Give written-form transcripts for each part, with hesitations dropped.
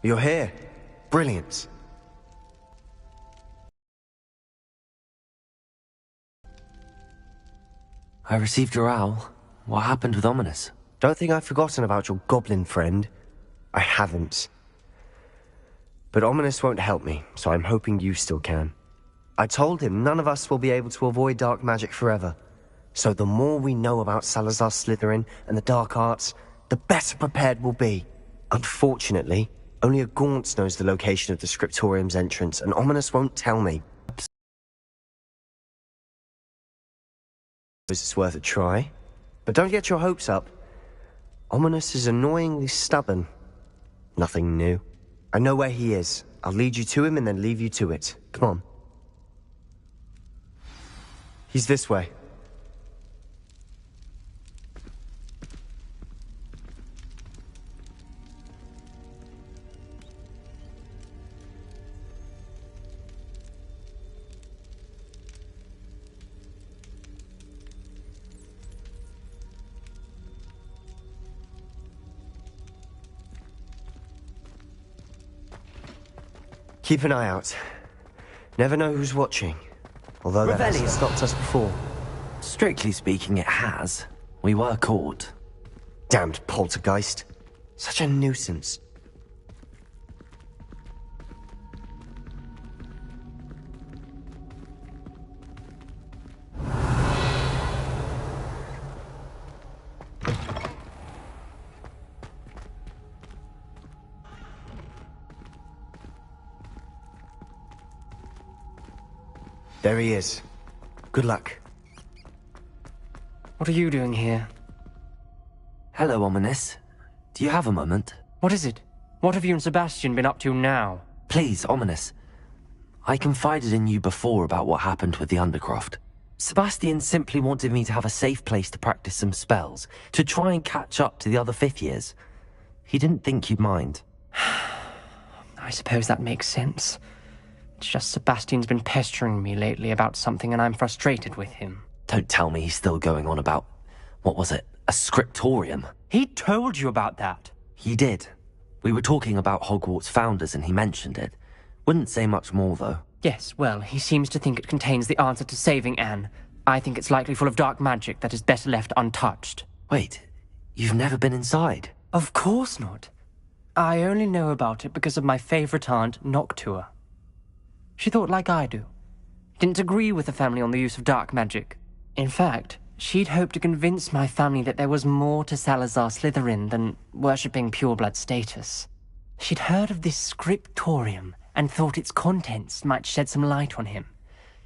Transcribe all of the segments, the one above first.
You're here. Brilliant. I received your owl. What happened with Ominous? Don't think I've forgotten about your goblin friend. I haven't. But Ominous won't help me, so I'm hoping you still can. I told him none of us will be able to avoid dark magic forever. So the more we know about Salazar Slytherin and the dark arts, the better prepared we'll be. Unfortunately, only a Gaunt knows the location of the Scriptorium's entrance, and Ominous won't tell me. It's worth a try. But don't get your hopes up. Ominous is annoyingly stubborn. Nothing new. I know where he is. I'll lead you to him and then leave you to it. Come on. He's this way. Keep an eye out. Never know who's watching. Although that hasn't stopped us before. Strictly speaking, it has. We were caught. Damned poltergeist. Such a nuisance. There he is. Good luck. What are you doing here? Hello, Ominous. Do you have a moment? What is it? What have you and Sebastian been up to now? Please, Ominous. I confided in you before about what happened with the Undercroft. Sebastian simply wanted me to have a safe place to practice some spells, to try and catch up to the other fifth years. He didn't think you'd mind. I suppose that makes sense. It's just Sebastian's been pestering me lately about something and I'm frustrated with him. Don't tell me he's still going on about, what was it, a scriptorium? He told you about that. He did. We were talking about Hogwarts founders and he mentioned it. Wouldn't say much more, though. Yes, well, he seems to think it contains the answer to saving Anne. I think it's likely full of dark magic that is better left untouched. Wait, you've never been inside? Of course not. I only know about it because of my favorite aunt, Noctua. She thought like I do. Didn't agree with the family on the use of dark magic. In fact, she'd hoped to convince my family that there was more to Salazar Slytherin than worshipping pureblood status. She'd heard of this scriptorium and thought its contents might shed some light on him.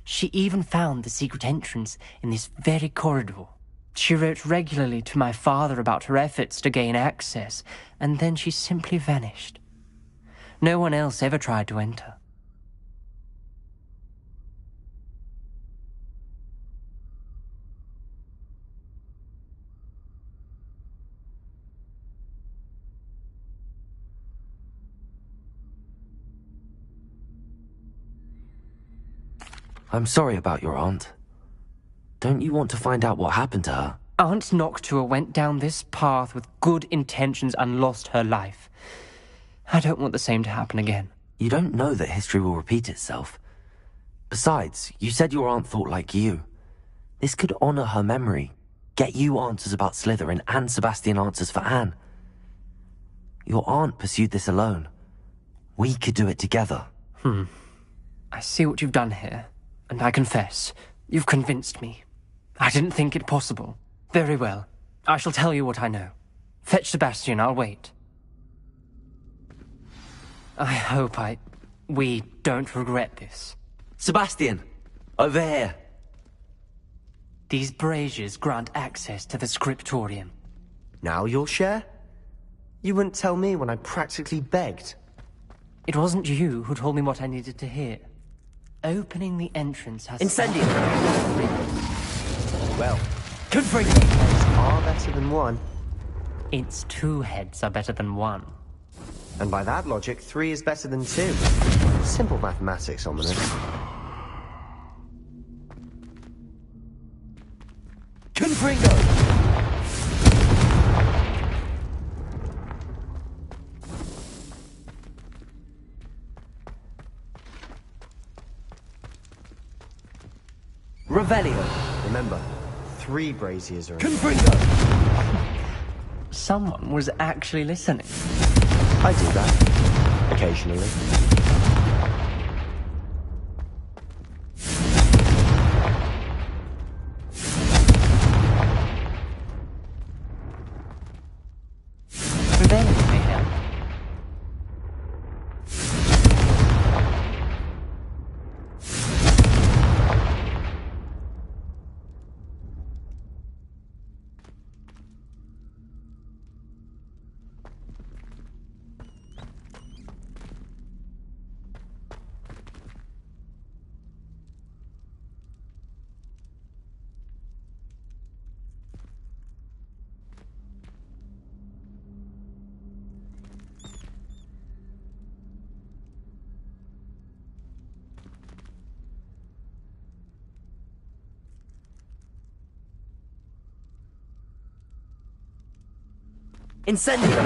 She even found the secret entrance in this very corridor. She wrote regularly to my father about her efforts to gain access, and then she simply vanished. No one else ever tried to enter. I'm sorry about your aunt. Don't you want to find out what happened to her? Aunt Noctua went down this path with good intentions and lost her life. I don't want the same to happen again. You don't know that history will repeat itself. Besides, you said your aunt thought like you. This could honor her memory, get you answers about Slytherin and Sebastian answers for Anne. Your aunt pursued this alone. We could do it together. I see what you've done here. And I confess, you've convinced me. I didn't think it possible. Very well. I shall tell you what I know. Fetch Sebastian, I'll wait. I hope we don't regret this. Sebastian! Over here! These braziers grant access to the scriptorium. Now you'll share? You wouldn't tell me when I practically begged. It wasn't you who told me what I needed to hear. Opening the entrance has... Incendio! Well, confringo! heads are better than one. It's 2 heads are better than 1. And by that logic, 3 is better than 2. Simple mathematics, Ominous. Confringo! Revelio. Remember, 3 braziers are in. Confringo. Someone was actually listening. I do that. Occasionally. Revelio may help. Incendio.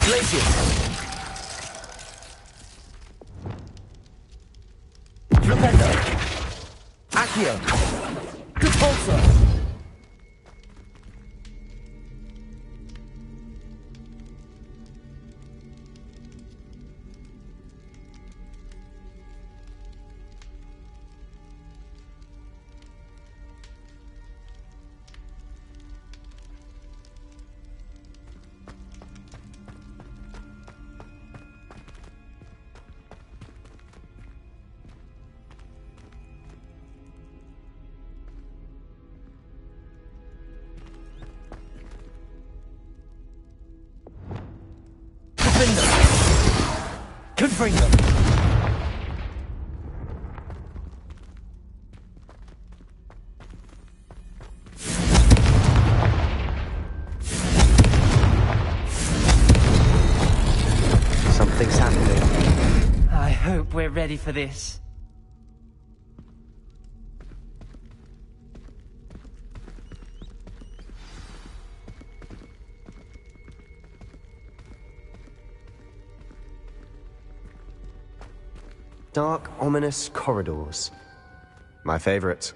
Glacius. Flipendo. Accio. Repulsor. Confringo. Something's happening. I hope we're ready for this. Dark, ominous corridors. My favorite.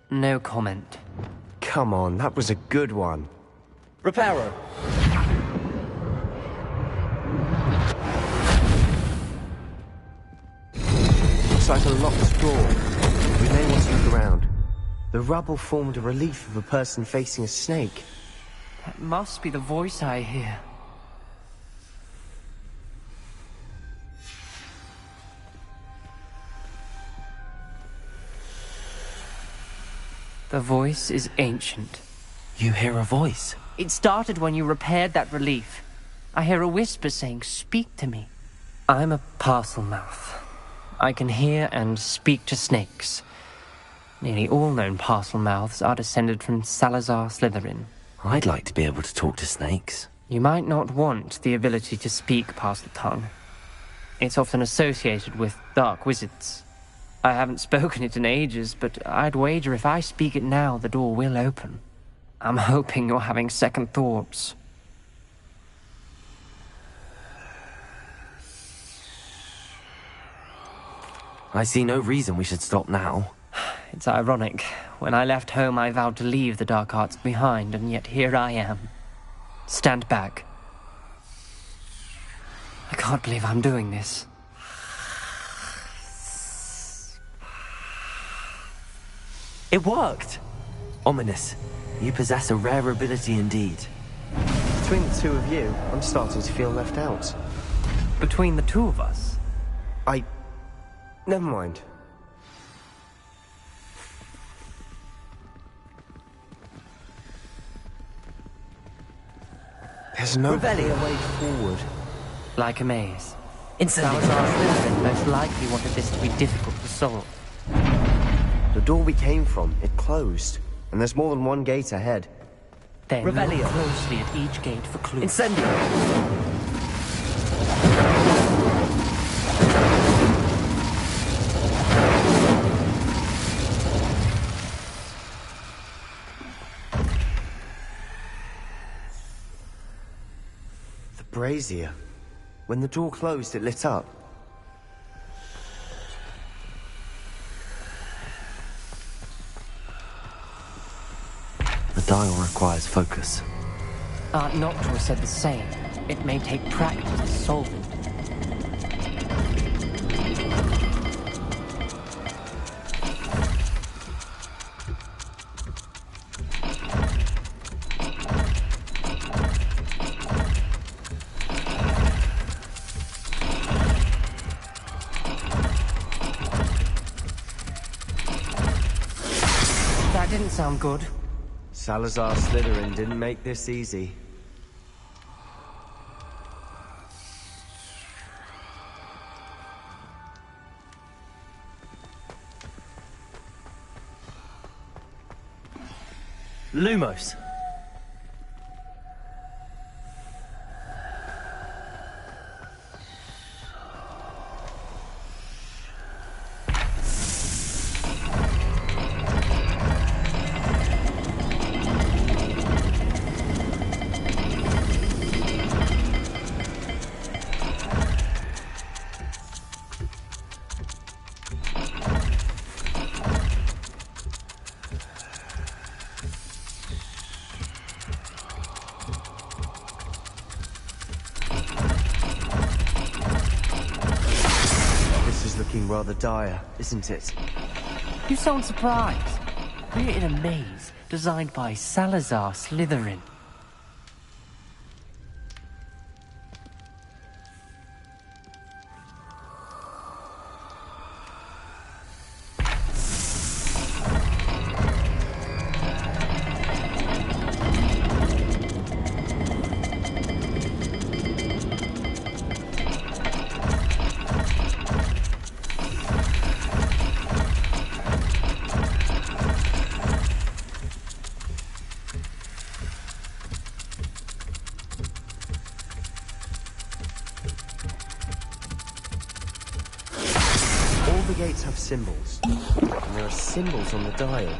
No comment. Come on, that was a good one. Reparo. Looks like a locked door. We may want to look around. The rubble formed a relief of a person facing a snake. That must be the voice I hear. The voice is ancient. You hear a voice? It started when you repaired that relief. I hear a whisper saying, "Speak to me." I'm a parcel mouth. I can hear and speak to snakes. Nearly all known parcel mouths are descended from Salazar Slytherin. I'd like to be able to talk to snakes. You might not want the ability to speak parcel tongue. It's often associated with dark wizards. I haven't spoken it in ages, but I'd wager if I speak it now, the door will open. I'm hoping you're having second thoughts. I see no reason we should stop now. It's ironic. When I left home, I vowed to leave the dark arts behind, and yet here I am. Stand back. I can't believe I'm doing this. It worked! Ominous. You possess a rare ability indeed. Between the two of you, I'm starting to feel left out. Between the two of us? Never mind. There's no Revelio. way forward. Like a maze. Incendio. Salazar Slytherin most likely wanted this to be difficult to solve. The door we came from, it closed. And there's more than one gate ahead. Then Revelio. look closely at each gate for clues. Incendio. The brazier. When the door closed, it lit up. The dial requires focus. Aunt Noctua said the same. It may take practice to solve it. That didn't sound good. Salazar Slytherin didn't make this easy. Lumos. This is looking rather dire, isn't it? You sound surprised. We're in a maze designed by Salazar Slytherin. All the gates have symbols. And there are symbols on the dial.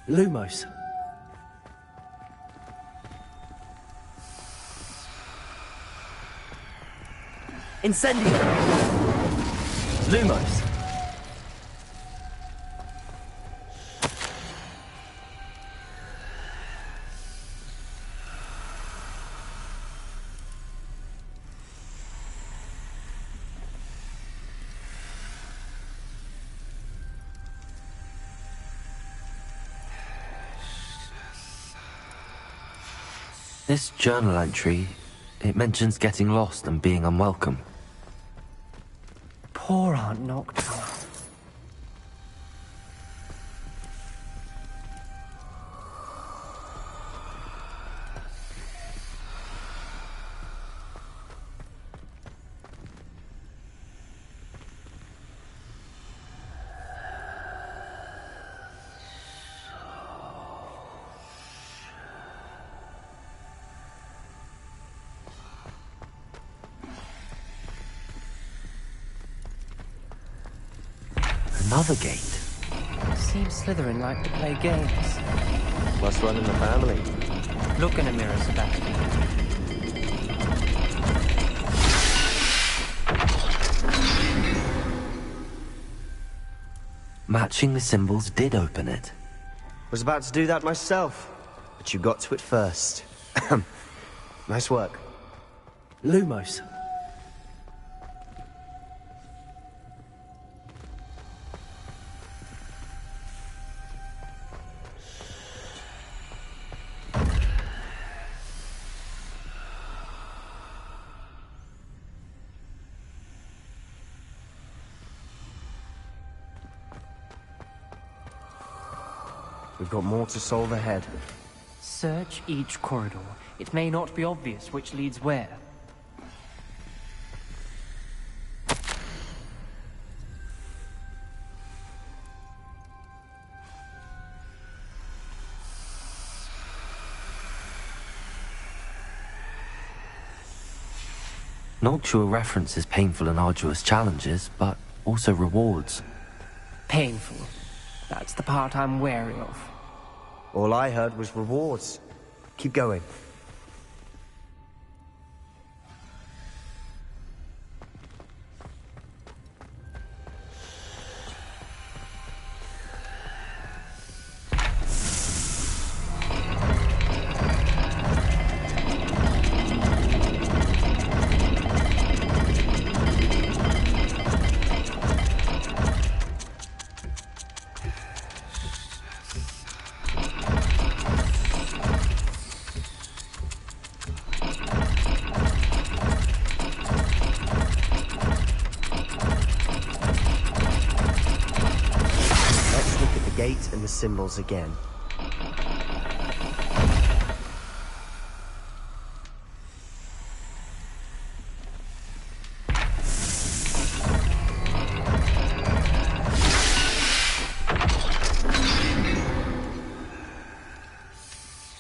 Lumos. Incendio. Lumos. This journal entry, it mentions getting lost and being unwelcome. Poor Aunt Noctua. Another gate. Seems Slytherin like to play games. Must run in the family. Look in a mirror, Sebastian. Matching the symbols did open it. Was about to do that myself, but you got to it first. Nice work. Lumos. We've got more to solve ahead. Search each corridor. It may not be obvious which leads where. Noctua references painful and arduous challenges, but also rewards. Painful. That's the part I'm wary of. All I heard was rewards. Keep going. Gate and the symbols again.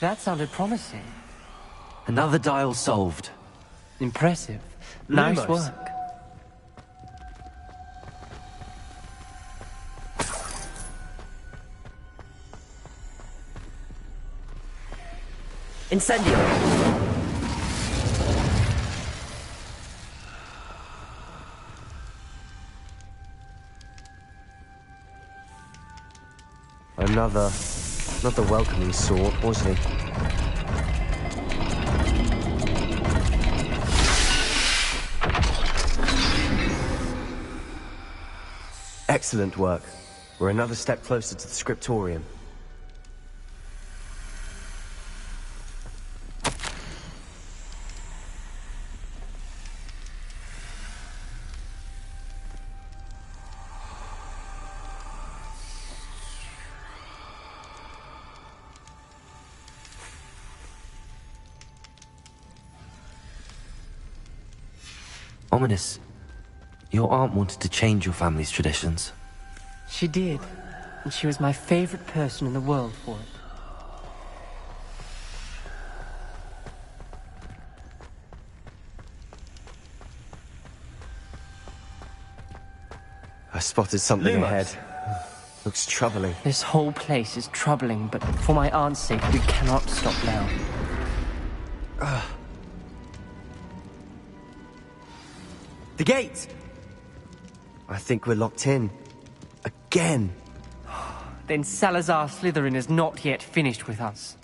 That sounded promising. Another dial solved. Impressive. Nice Lumos. work. Incendio! Another welcoming sword, wasn't he? Excellent work. We're another step closer to the scriptorium. Ominous. Your aunt wanted to change your family's traditions. She did. And she was my favorite person in the world for it. I spotted something Lumos. ahead. Looks troubling. This whole place is troubling, but for my aunt's sake, we cannot stop now. The gate! I think we're locked in. Again. Then Salazar Slytherin is not yet finished with us.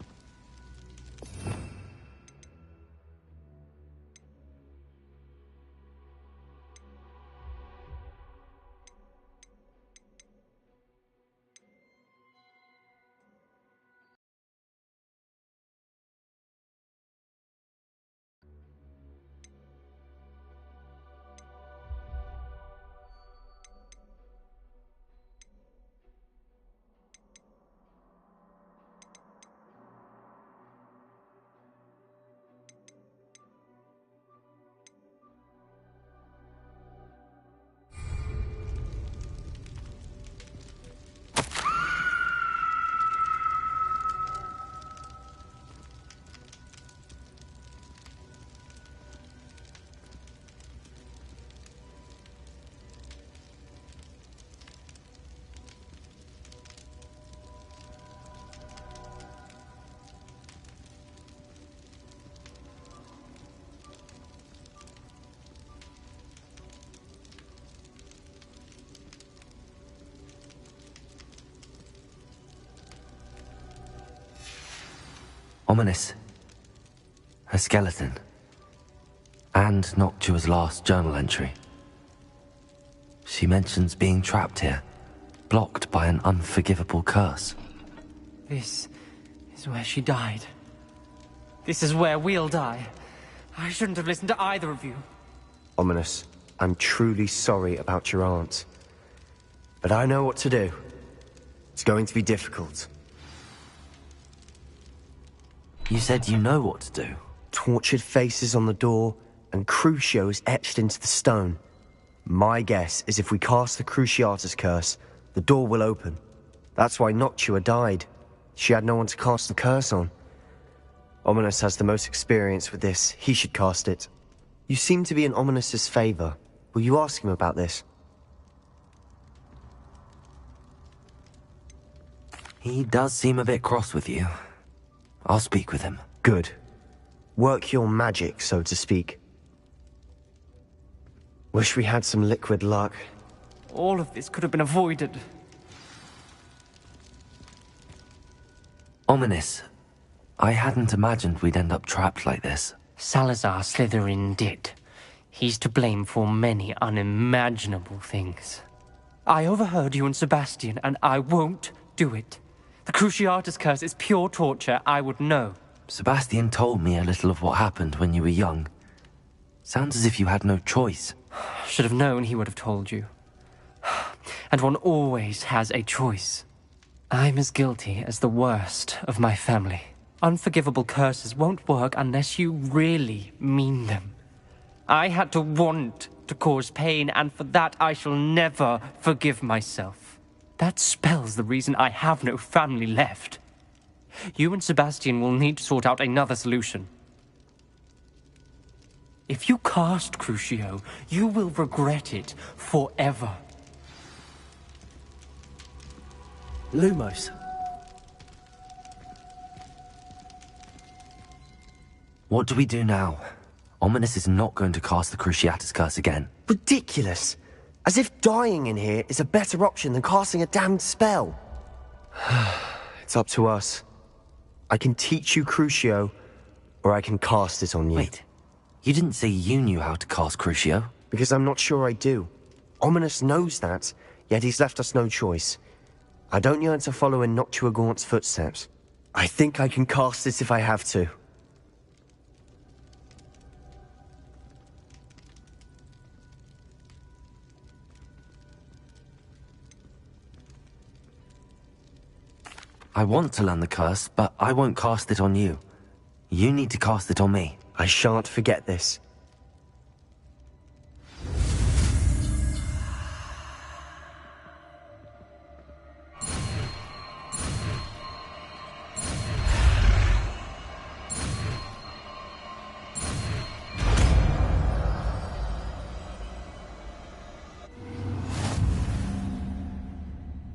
Ominous. Her skeleton. And Noctua's last journal entry. She mentions being trapped here, blocked by an unforgivable curse. This is where she died. This is where we'll die. I shouldn't have listened to either of you. Ominous, I'm truly sorry about your aunt. But I know what to do. It's going to be difficult. You said you know what to do. Tortured faces on the door, and Crucios etched into the stone. My guess is if we cast the Cruciatus curse, the door will open. That's why Noctua died. She had no one to cast the curse on. Ominous has the most experience with this. He should cast it. You seem to be in Ominous's favor. Will you ask him about this? He does seem a bit cross with you. I'll speak with him. Good. Work your magic, so to speak. Wish we had some liquid luck. All of this could have been avoided. Ominous. I hadn't imagined we'd end up trapped like this. Salazar Slytherin did. He's to blame for many unimaginable things. I overheard you and Sebastian, and I won't do it. The Cruciatus curse is pure torture, I would know. Sebastian told me a little of what happened when you were young. Sounds as if you had no choice. Should have known he would have told you. And one always has a choice. I'm as guilty as the worst of my family. Unforgivable curses won't work unless you really mean them. I had to want to cause pain, and for that I shall never forgive myself. That spells the reason I have no family left. You and Sebastian will need to sort out another solution. If you cast Crucio, you will regret it forever. Lumos. What do we do now? Ominous is not going to cast the Cruciatus curse again. Ridiculous! As if dying in here is a better option than casting a damned spell. It's up to us. I can teach you Crucio, or I can cast it on you. Wait, you didn't say you knew how to cast Crucio? Because I'm not sure I do. Ominous knows that, yet he's left us no choice. I don't yearn to follow in Noctua Gaunt's footsteps. I think I can cast it if I have to. I want to learn the curse, but I won't cast it on you. You need to cast it on me. I shan't forget this.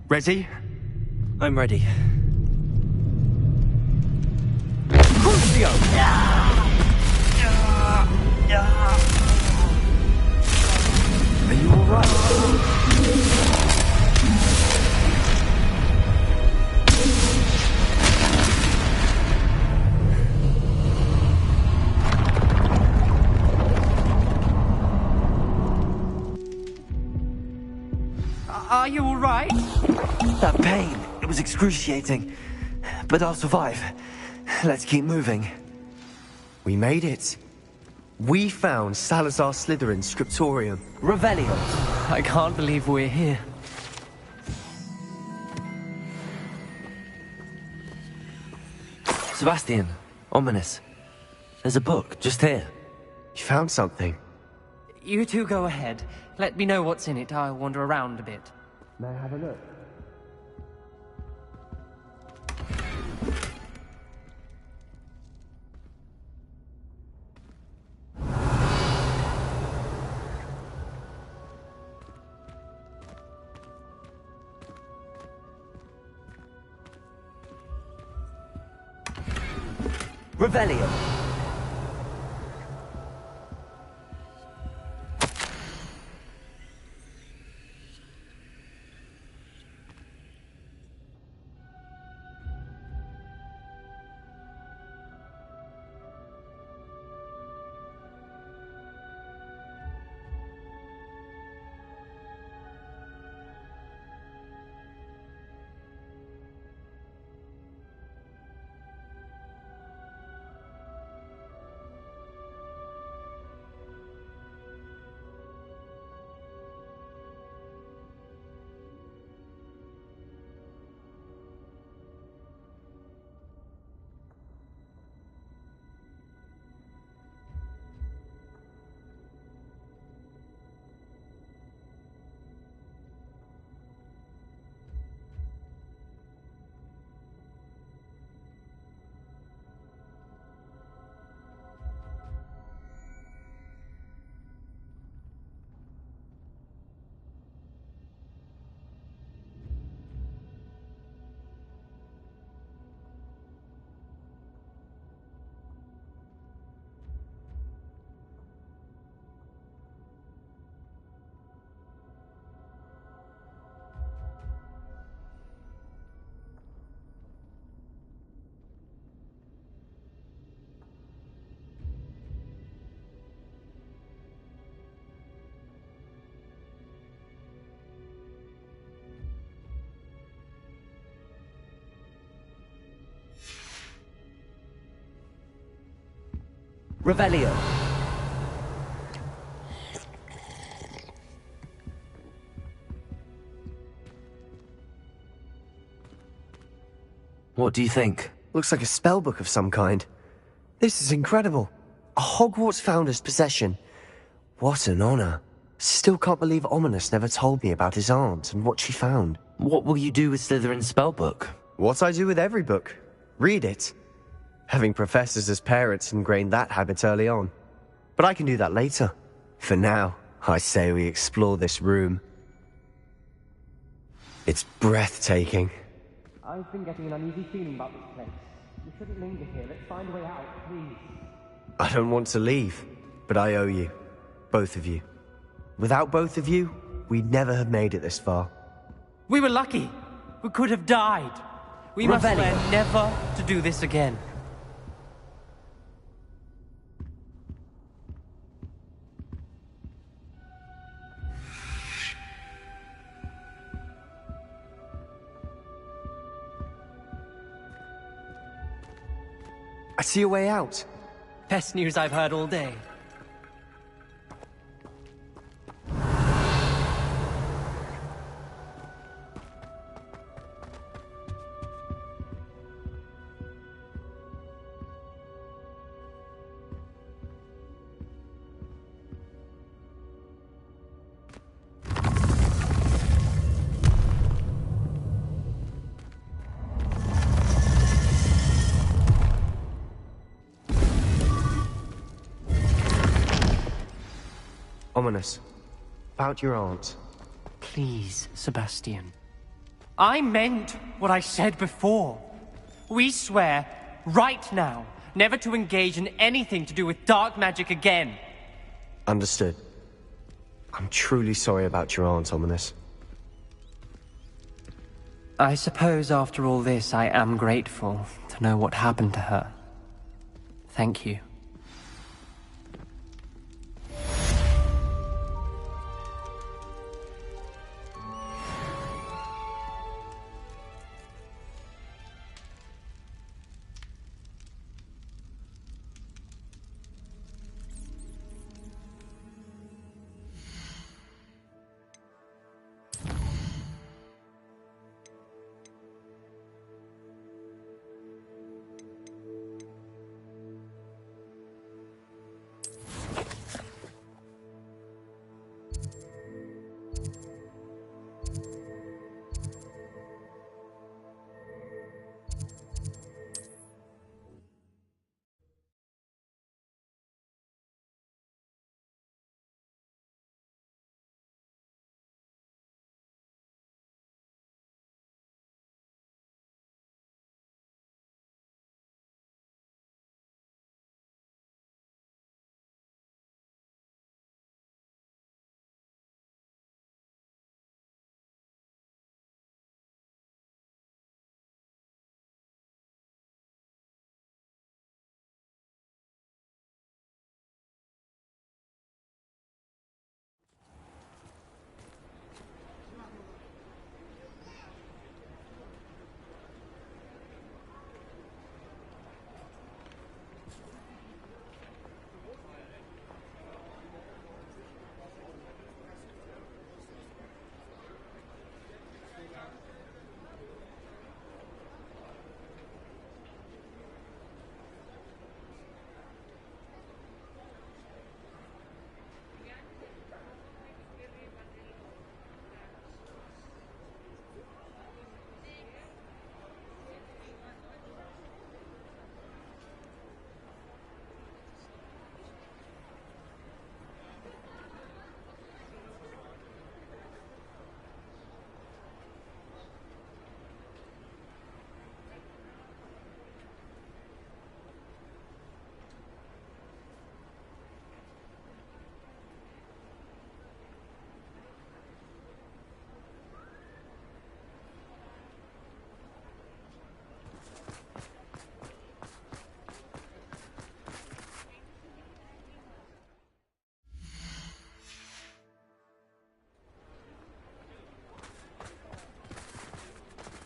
Ready? I'm ready. Crucio! Are you alright? Are you alright? That pain, it was excruciating. But I'll survive. Let's keep moving. We made it. We found Salazar Slytherin's scriptorium. Revelio. I can't believe we're here. Sebastian, Ominous. There's a book just here. You found something. You two go ahead. Let me know what's in it. I'll wander around a bit. May I have a look? Revelio. Revelio. What do you think? Looks like a spellbook of some kind. This is incredible. A Hogwarts founder's possession. What an honor. Still can't believe Ominous never told me about his aunt and what she found. What will you do with Slytherin's spellbook? What I do with every book. Read it. Having professors as parents ingrained that habit early on. But I can do that later. For now, I say we explore this room. It's breathtaking. I've been getting an uneasy feeling about this place. We shouldn't linger here. Let's find a way out, please. I don't want to leave, but I owe you. Both of you. Without both of you, we'd never have made it this far. We were lucky. We could have died. We must swear never to do this again. I see a way out. Best news I've heard all day. Ominous. About your aunt. Please, Sebastian. I meant what I said before. We swear, right now, never to engage in anything to do with dark magic again. Understood. I'm truly sorry about your aunt, Ominous. I suppose after all this, I am grateful to know what happened to her. Thank you.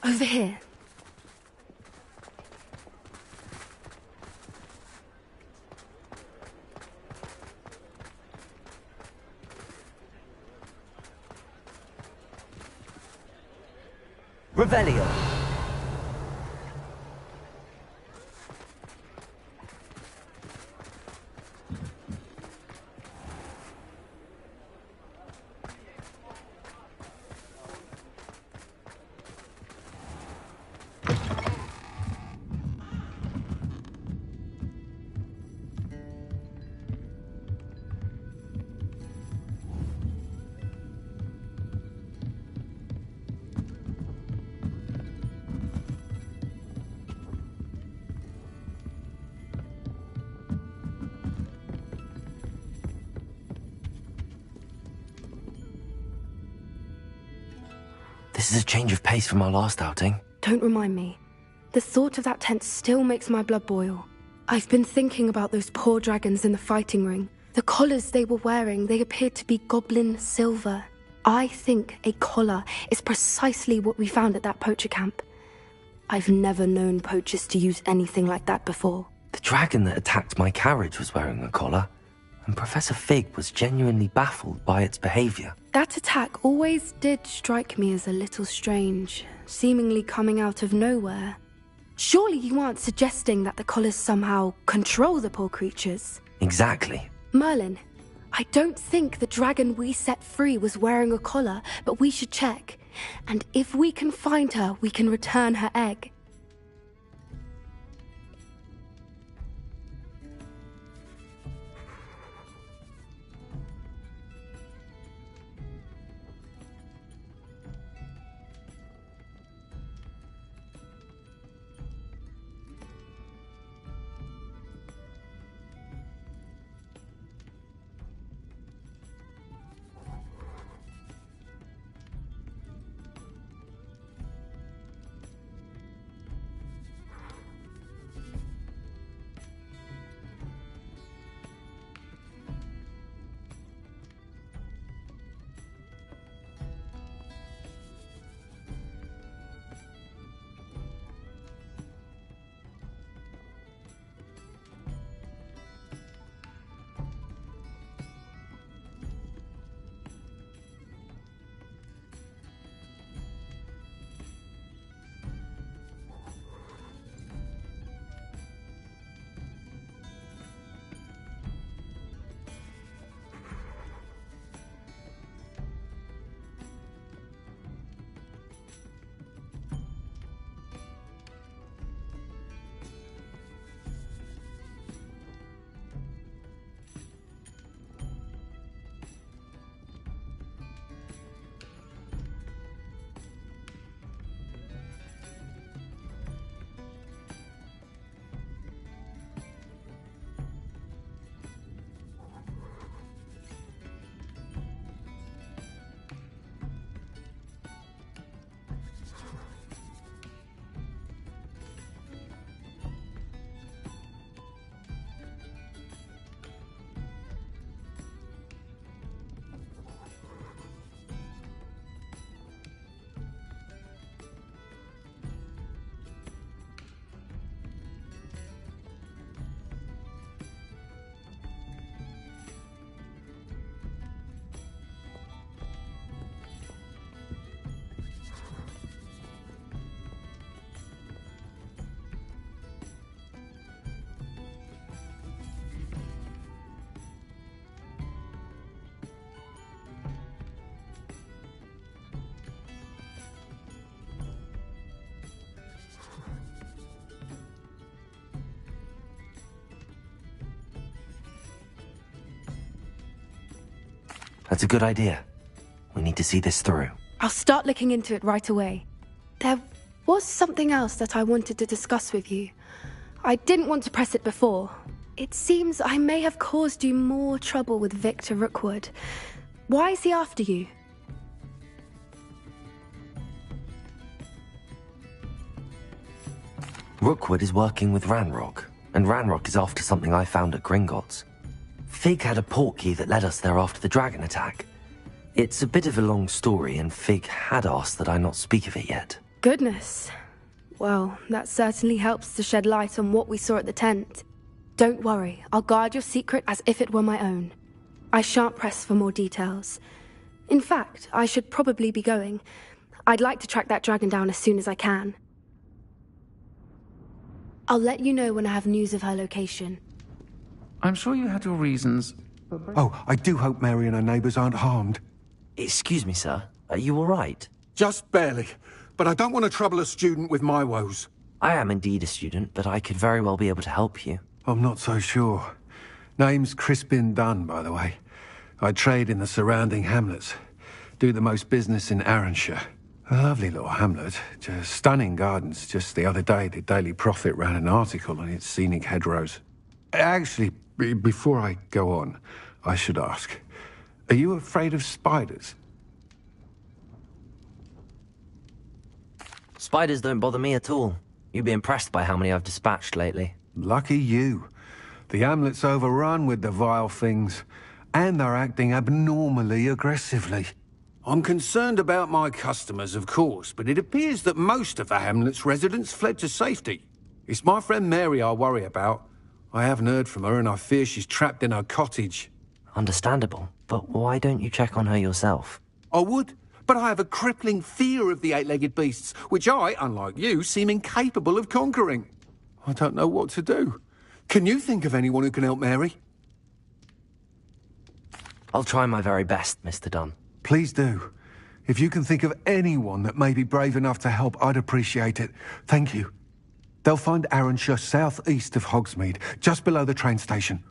Over here. Revelio! This is a change of pace from our last outing. Don't remind me. The thought of that tent still makes my blood boil. I've been thinking about those poor dragons in the fighting ring. The collars they were wearing, they appeared to be goblin silver. I think a collar is precisely what we found at that poacher camp. I've never known poachers to use anything like that before. The dragon that attacked my carriage was wearing a collar, and Professor Fig was genuinely baffled by its behavior. That attack always did strike me as a little strange, seemingly coming out of nowhere. Surely you aren't suggesting that the collars somehow control the poor creatures? Exactly. Merlin, I don't think the dragon we set free was wearing a collar, but we should check. And if we can find her, we can return her egg. That's a good idea. We need to see this through. I'll start looking into it right away. There was something else that I wanted to discuss with you. I didn't want to press it before. It seems I may have caused you more trouble with Victor Rookwood. Why is he after you? Rookwood is working with Ranrock, and Ranrock is after something I found at Gringotts. Fig had a portkey that led us there after the dragon attack. It's a bit of a long story, and Fig had asked that I not speak of it yet. Goodness. Well, that certainly helps to shed light on what we saw at the tent. Don't worry, I'll guard your secret as if it were my own. I shan't press for more details. In fact, I should probably be going. I'd like to track that dragon down as soon as I can. I'll let you know when I have news of her location. I'm sure you had your reasons. Oh, I do hope Mary and her neighbours aren't harmed. Excuse me, sir. Are you all right? Just barely. But I don't want to trouble a student with my woes. I am indeed a student, but I could very well be able to help you. I'm not so sure. Name's Crispin Dunn, by the way. I trade in the surrounding hamlets. Do the most business in Arranshire. A lovely little hamlet. Just stunning gardens. Just the other day, the Daily Prophet ran an article on its scenic hedgerows. Actually, before I go on, I should ask, are you afraid of spiders? Spiders don't bother me at all. You'd be impressed by how many I've dispatched lately. Lucky you. The hamlet's overrun with the vile things, and they're acting abnormally aggressively. I'm concerned about my customers, of course, but it appears that most of the hamlet's residents fled to safety. It's my friend Mary I worry about. I haven't heard from her, and I fear she's trapped in her cottage. Understandable, but why don't you check on her yourself? I would, but I have a crippling fear of the eight-legged beasts, which I, unlike you, seem incapable of conquering. I don't know what to do. Can you think of anyone who can help Mary? I'll try my very best, Mr. Dunn. Please do. If you can think of anyone that may be brave enough to help, I'd appreciate it. Thank you. They'll find Arranshire southeast of Hogsmeade, just below the train station.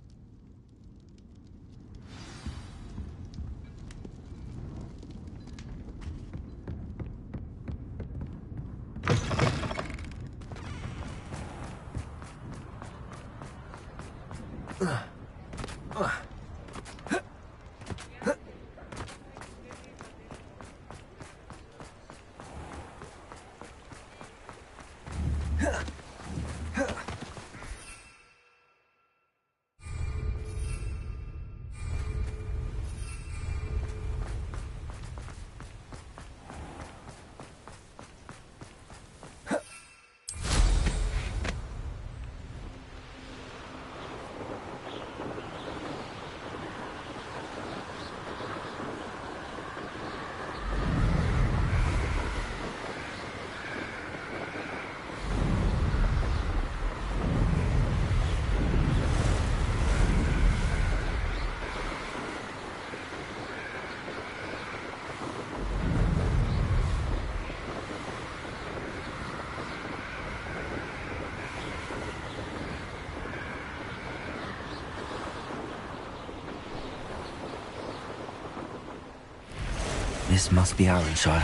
This must be Arranshire.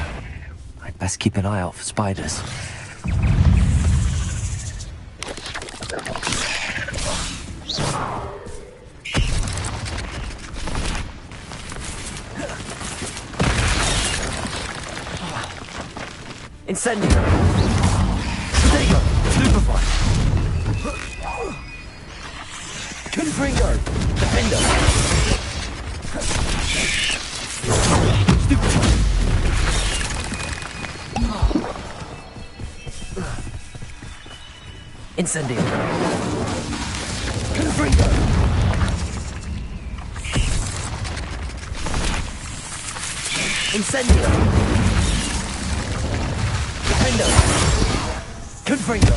I'd best keep an eye out for spiders. Incendio! Potato! Stupefy! Confringo! Defender! Stupefy! Incendio! Confringo! Incendio! Defender! Confringo!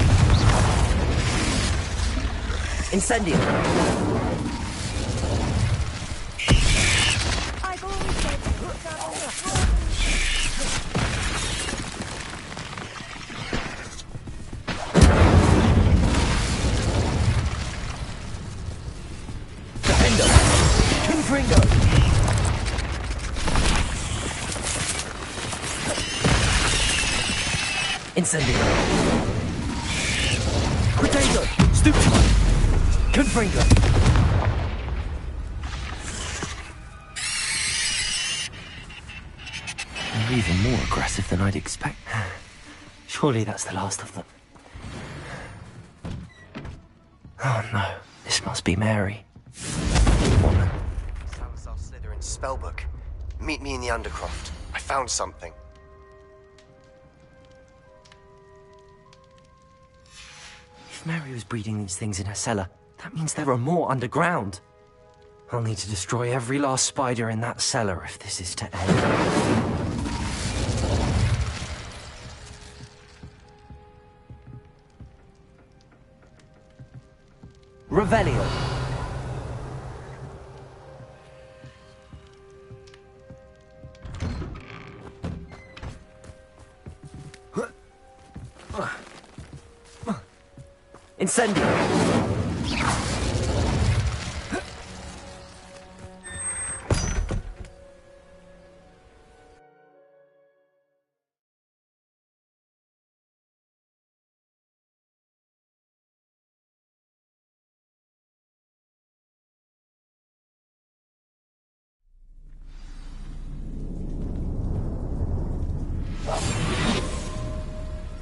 Incendio! I've always said to put down on the floor. Defender! Confringo! Incendio! Potato! Stupefy! Confringo! They're even more aggressive than I'd expect. Surely that's the last of them. Oh no, this must be Mary. Woman. Salazar Slytherin's spellbook. Meet me in the Undercroft. I found something. If Mary was breeding these things in her cellar, that means there are more underground. I'll need to destroy every last spider in that cellar if this is to end. Revelio. Incendio.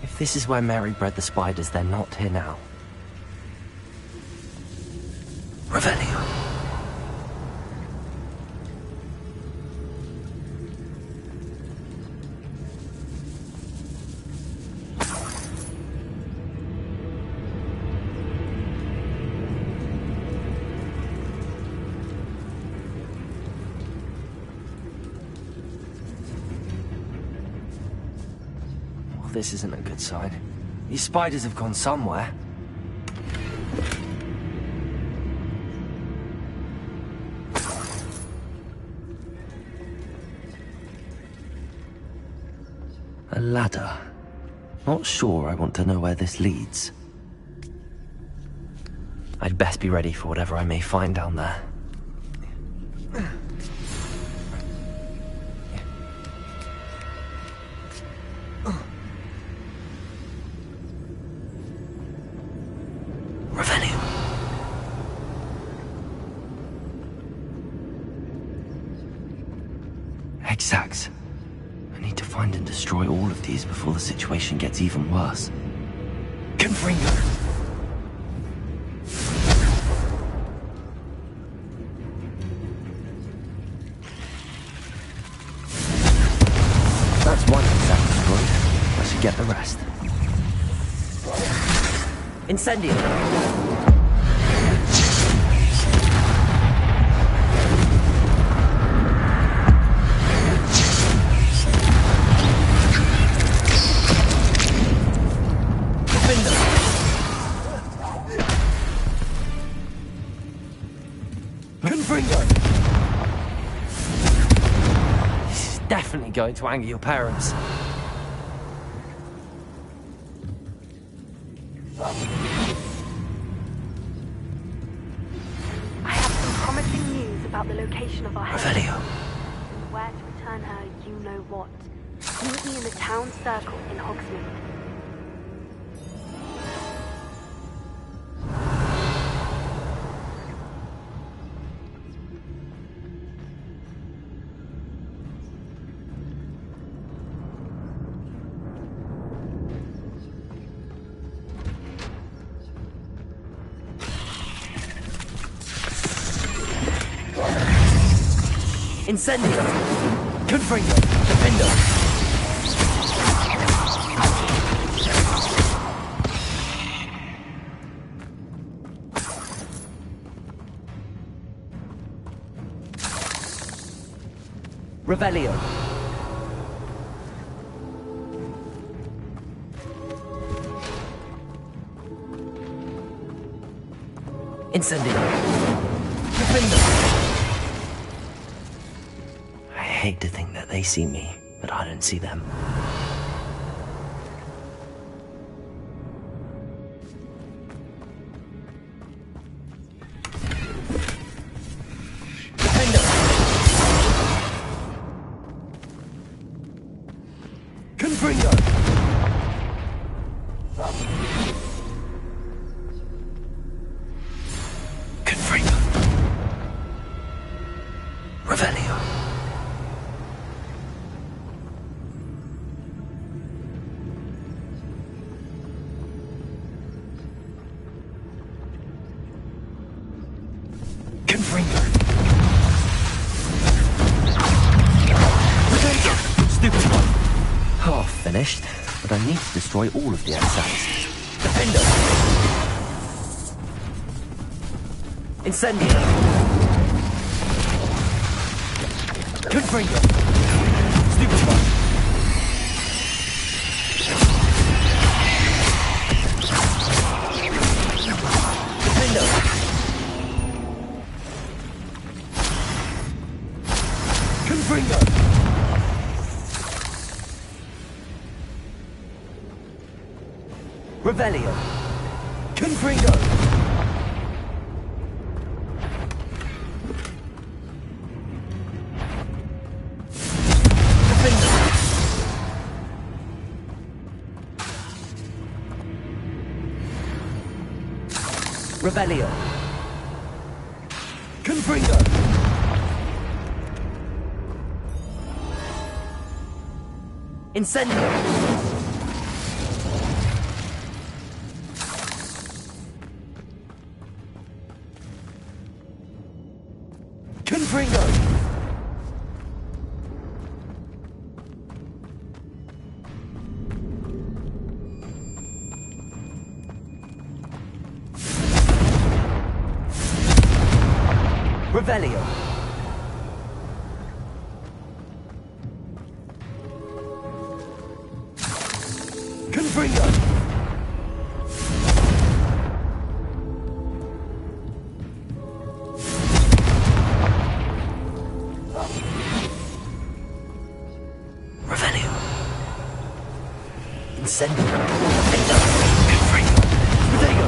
If this is where Mary bred the spiders, they're not here now. Revelio. Well, this isn't a good sign. These spiders have gone somewhere. A ladder. Not sure I want to know where this leads. I'd best be ready for whatever I may find down there. Revelio. Hexags. I need to find and destroy all of these before the situation gets even worse. Confringo! That's one hexag destroyed. I should get the rest. Incendio! Definitely going to anger your parents. I have some promising news about the location of our Revelio. and where to return her, you know what. Meet me in the town circle in Hogsmeade. Incendio! Confringo! Defendo! Revelio! Incendio! Defendo! I hate to think that they see me, but I don't see them. Defendo! Confringo! Confringo! Revelio! Confringo! Stupid one! Half finished, but I need to destroy all of the Hexags. Defendo! Incendio! Confringo! Stupid one! Defendo! Revelio. Confringo! Revelio. Confringo! Incendio. Confringo! Revelio. Confringo! Revelio. Incendio. Confringo. Protego!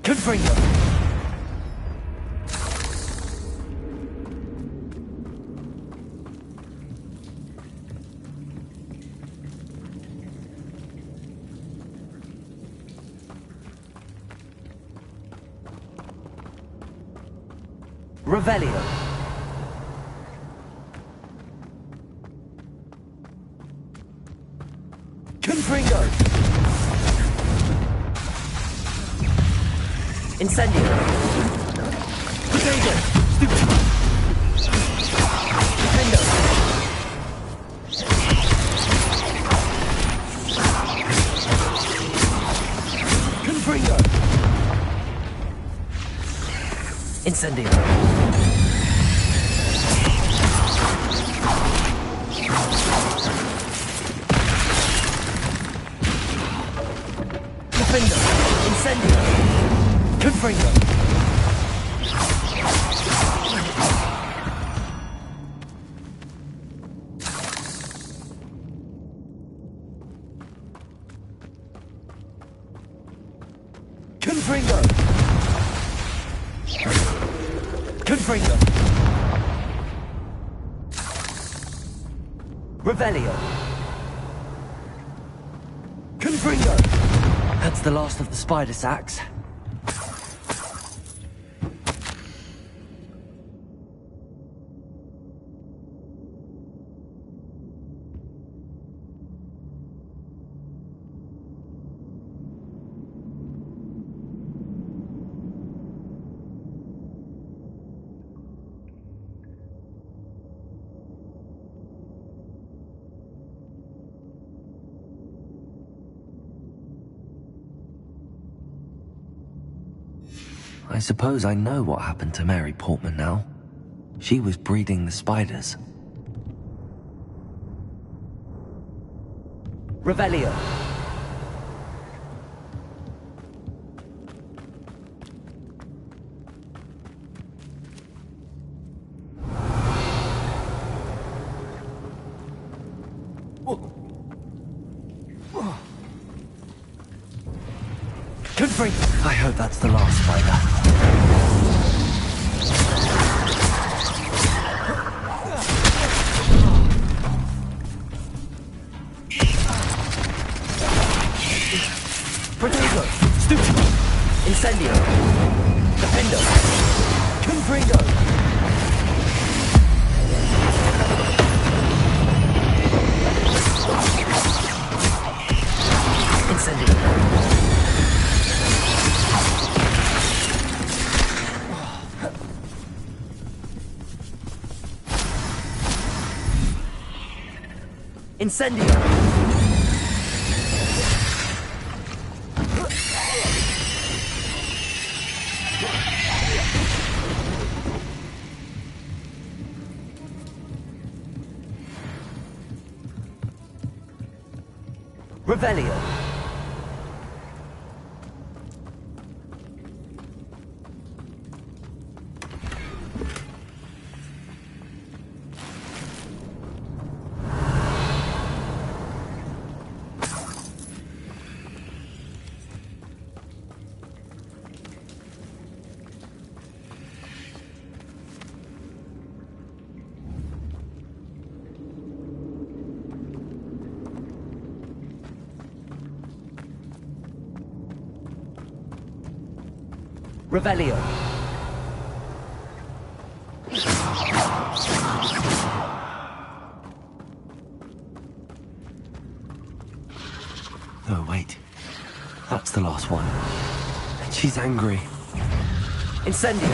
Confringo! Revelio. Confringo! Incendio. Protego! Stupid! Defendo. Confringo! Incendio. Defendo! Incendio. Confringo! Confringo! Confringo! Revelio. Confringo! That's the last of the spider sacks. I suppose I know what happened to Mary Portman now. She was breeding the spiders. Revelio. Confringo! I hope that's the last spider. Protego! Stupid! Incendio. Defendo. Confringo! Incendio. Incendio. Revelio. Revelio. Oh, wait. That's the last one. And she's angry. Incendio.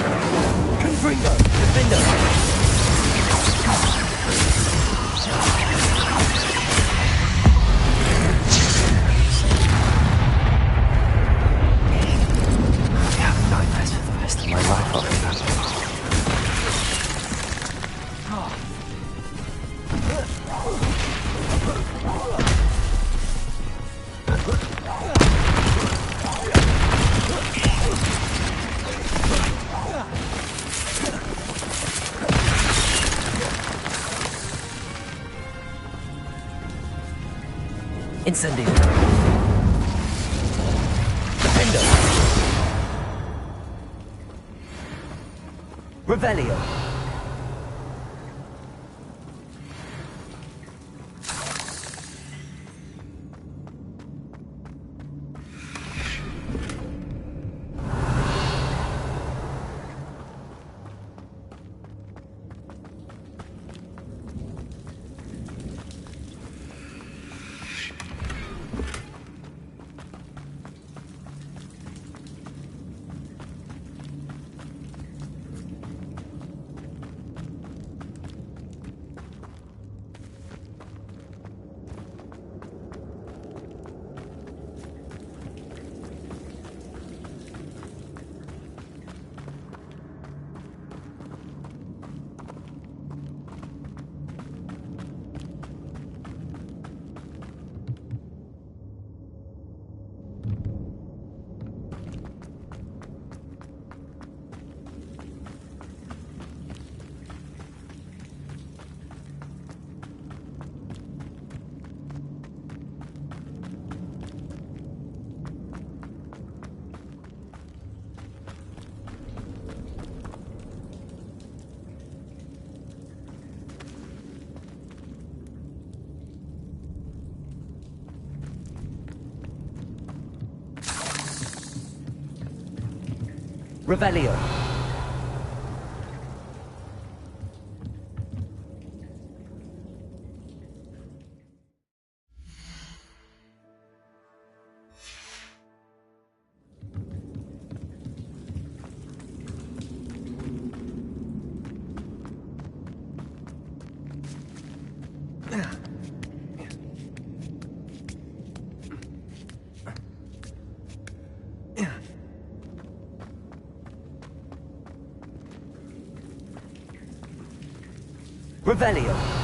Confringo! Defendo. Nightmares for the rest of my life after that. Incendio. Defendo. Revelio. Revelio. Revelio.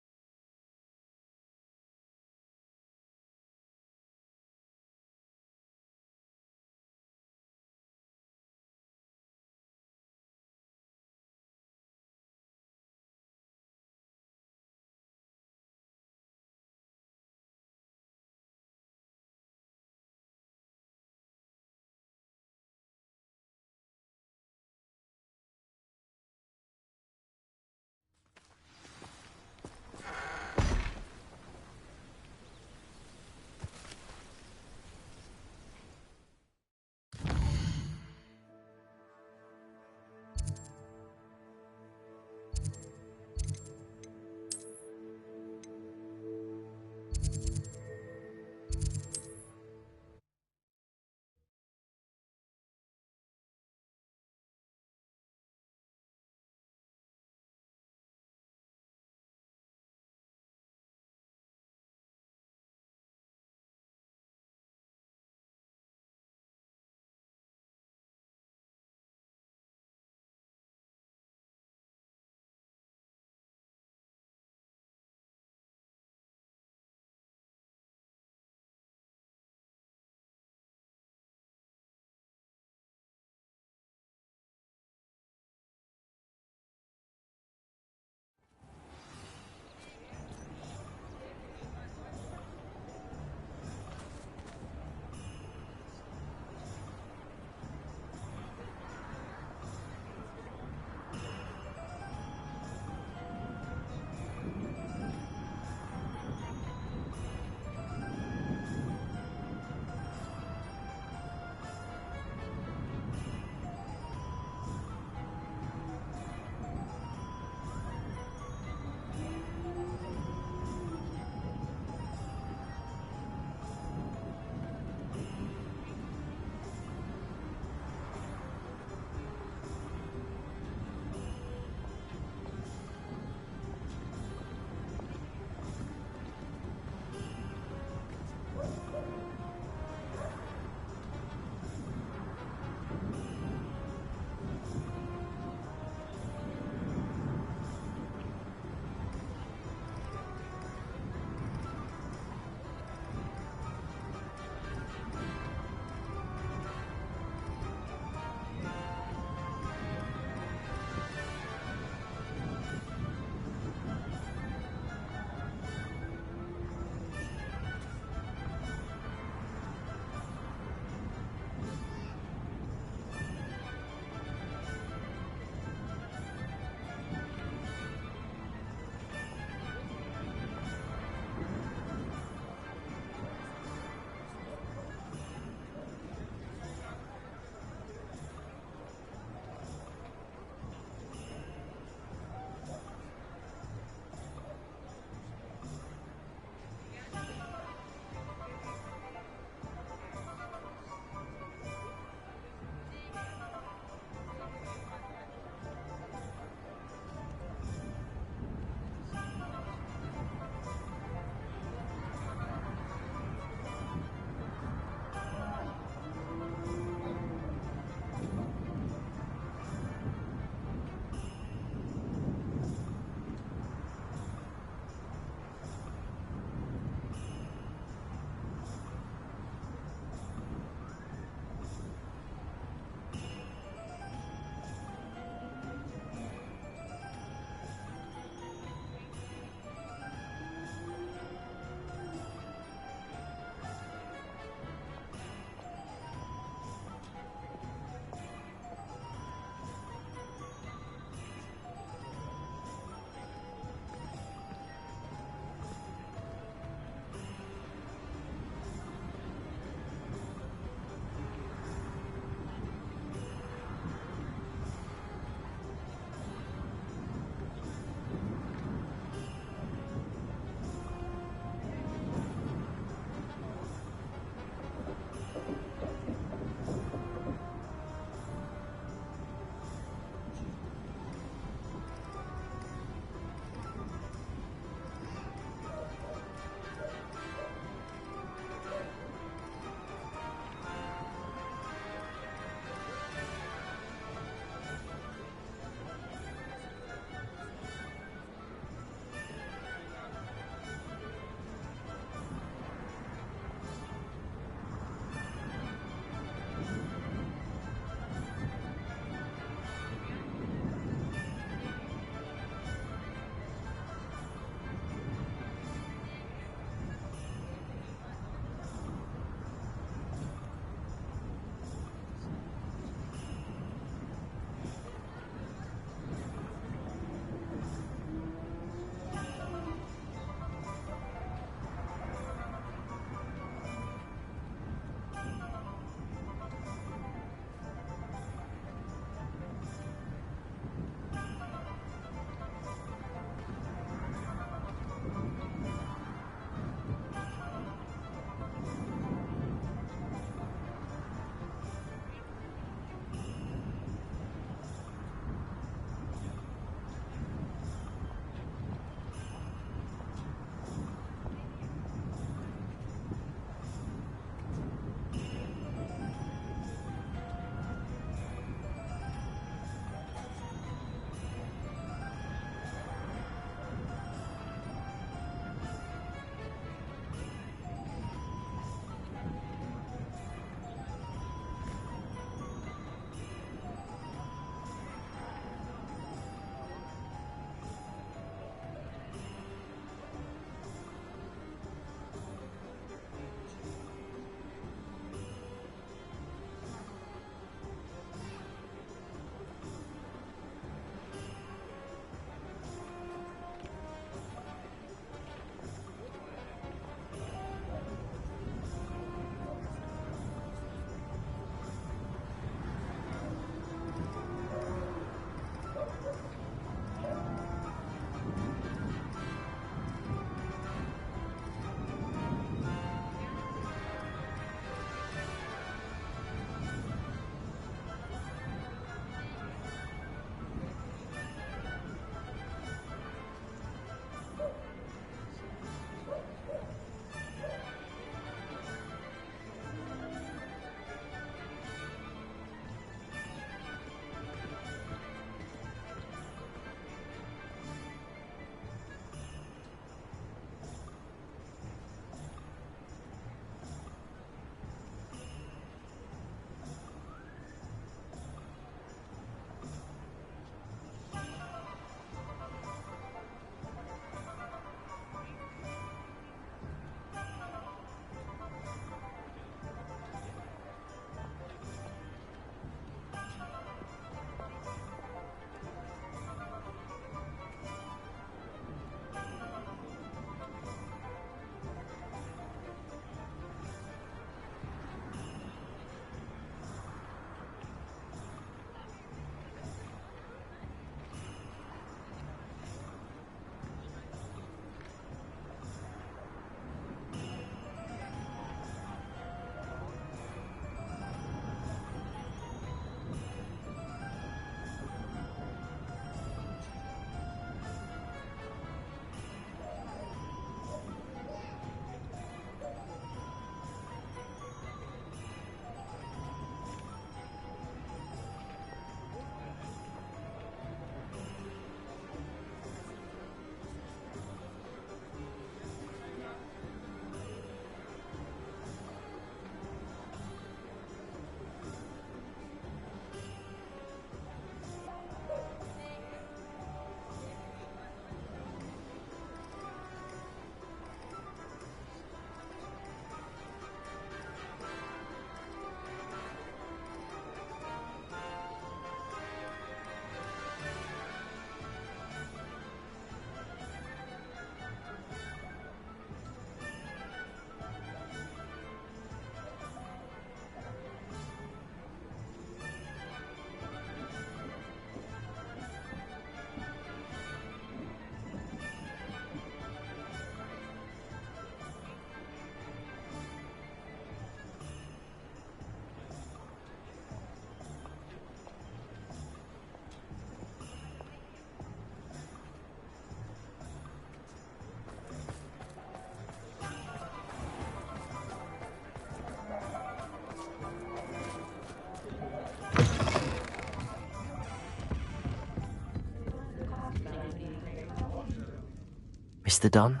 Mr. Dunn,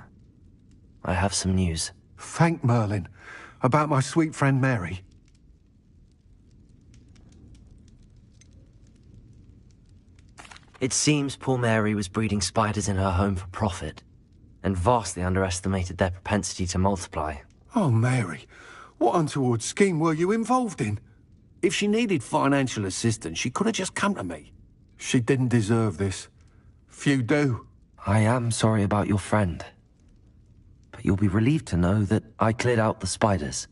I have some news. Thank Merlin. About my sweet friend Mary. It seems poor Mary was breeding spiders in her home for profit, and vastly underestimated their propensity to multiply. Oh, Mary. What untoward scheme were you involved in? If she needed financial assistance, she could have just come to me. She didn't deserve this. Few do. I am sorry about your friend, but you'll be relieved to know that I cleared out the spiders.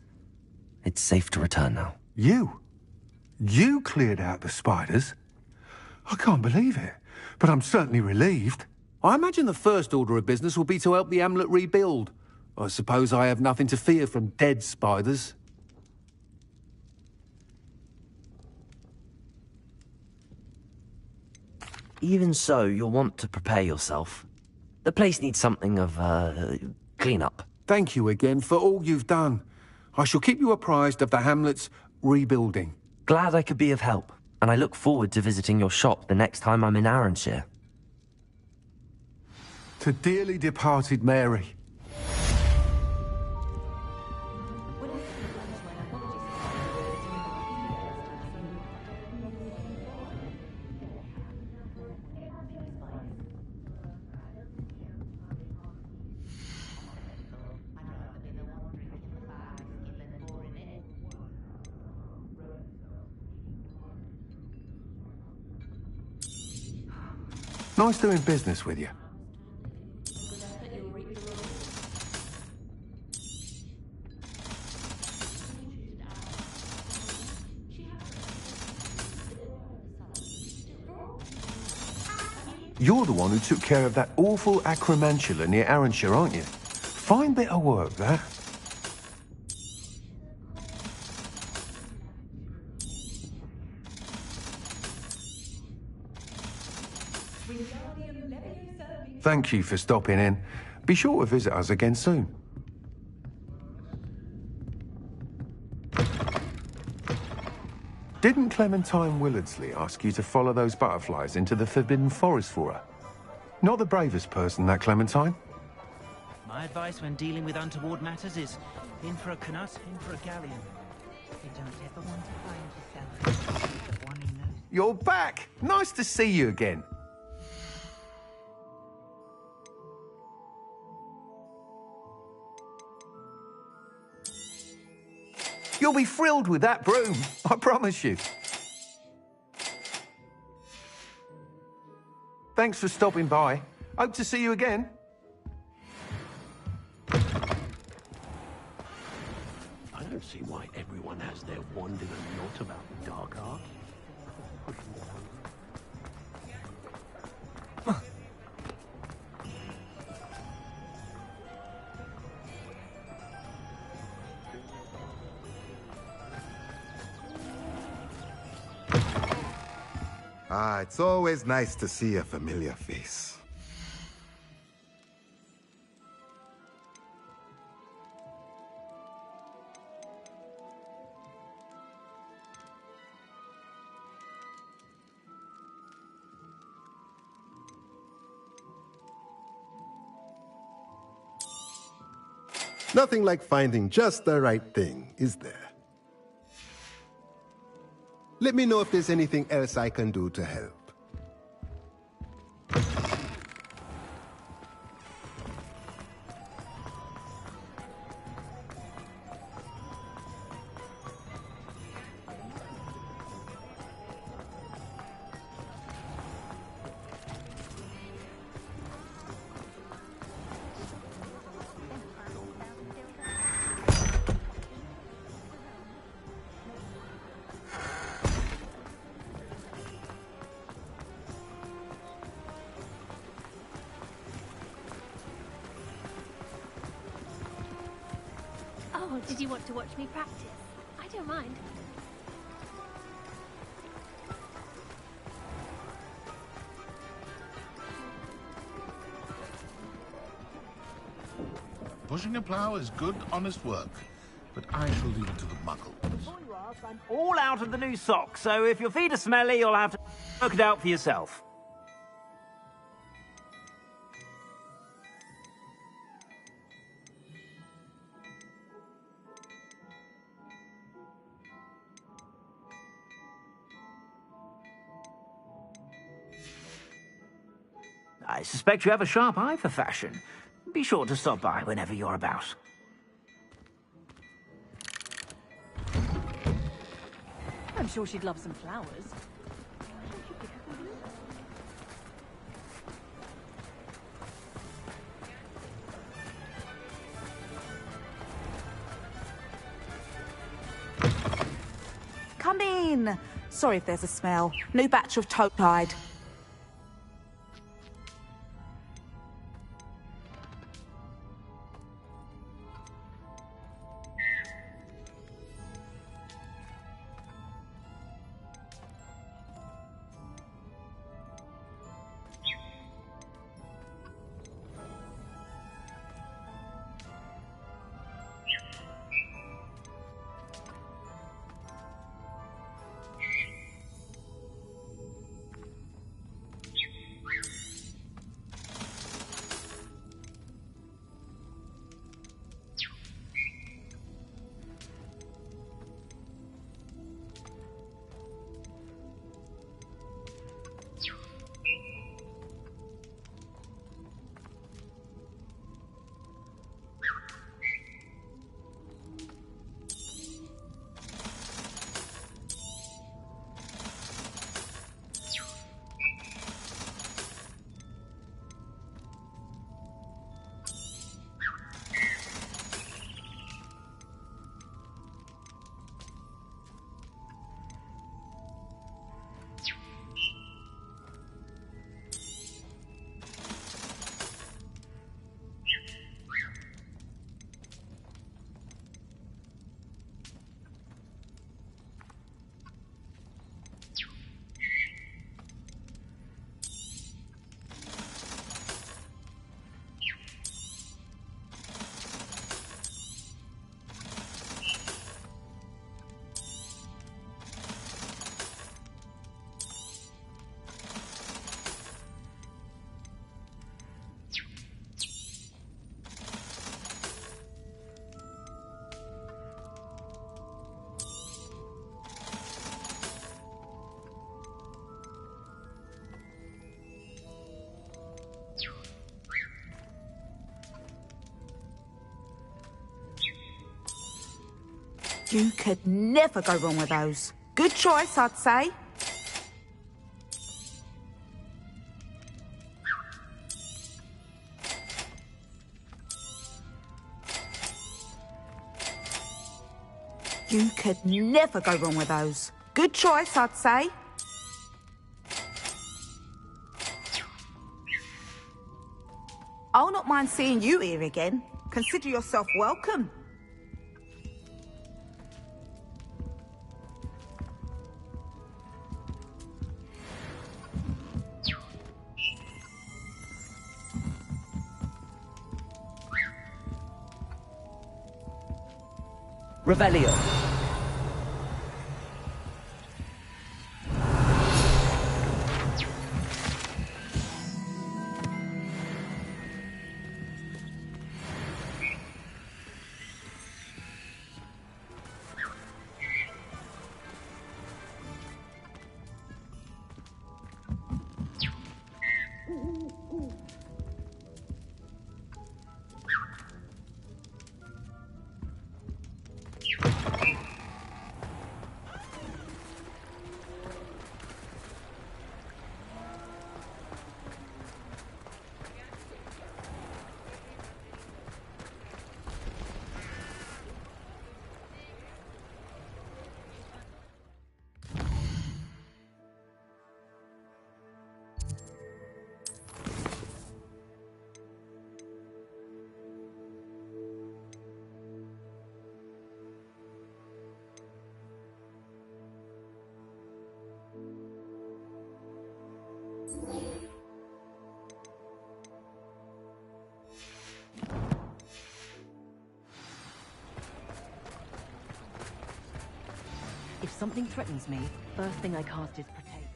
It's safe to return now. You? You cleared out the spiders? I can't believe it, but I'm certainly relieved. I imagine the first order of business will be to help the amulet rebuild. I suppose I have nothing to fear from dead spiders. Even so, you'll want to prepare yourself. The place needs something of, clean-up. Thank you again for all you've done. I shall keep you apprised of the hamlet's rebuilding. Glad I could be of help, and I look forward to visiting your shop the next time I'm in Arranshire. To dearly departed Mary. Nice doing business with you. You're the one who took care of that awful acromantula near Arranshire, aren't you? Fine bit of work, that. Thank you for stopping in. Be sure to visit us again soon. Didn't Clementine Willardsley ask you to follow those butterflies into the Forbidden Forest for her? Not the bravest person, that Clementine. My advice when dealing with untoward matters is in for a canut, in for a galleon. You don't ever want to find yourself the one who knows. You're back! Nice to see you again. You'll be thrilled with that broom, I promise you. Thanks for stopping by. Hope to see you again. I don't see why everyone has their wand in a knot about dark art. Ah, it's always nice to see a familiar face. Nothing like finding just the right thing, is there? Let me know if there's anything else I can do to help. Oh, did you want to watch me practice? I don't mind. Pushing a plough is good, honest work, but I shall leave it to the muggles. Before you ask, I'm all out of the new socks, so if your feet are smelly, you'll have to work it out for yourself. I suspect you have a sharp eye for fashion. Be sure to stop by whenever you're about. I'm sure she'd love some flowers. Come in. Sorry if there's a smell. New batch of toad hide. You could never go wrong with those. Good choice, I'd say. You could never go wrong with those. Good choice, I'd say. I'll not mind seeing you here again. Consider yourself welcome. Revelio. If something threatens me, first thing I cast is protect.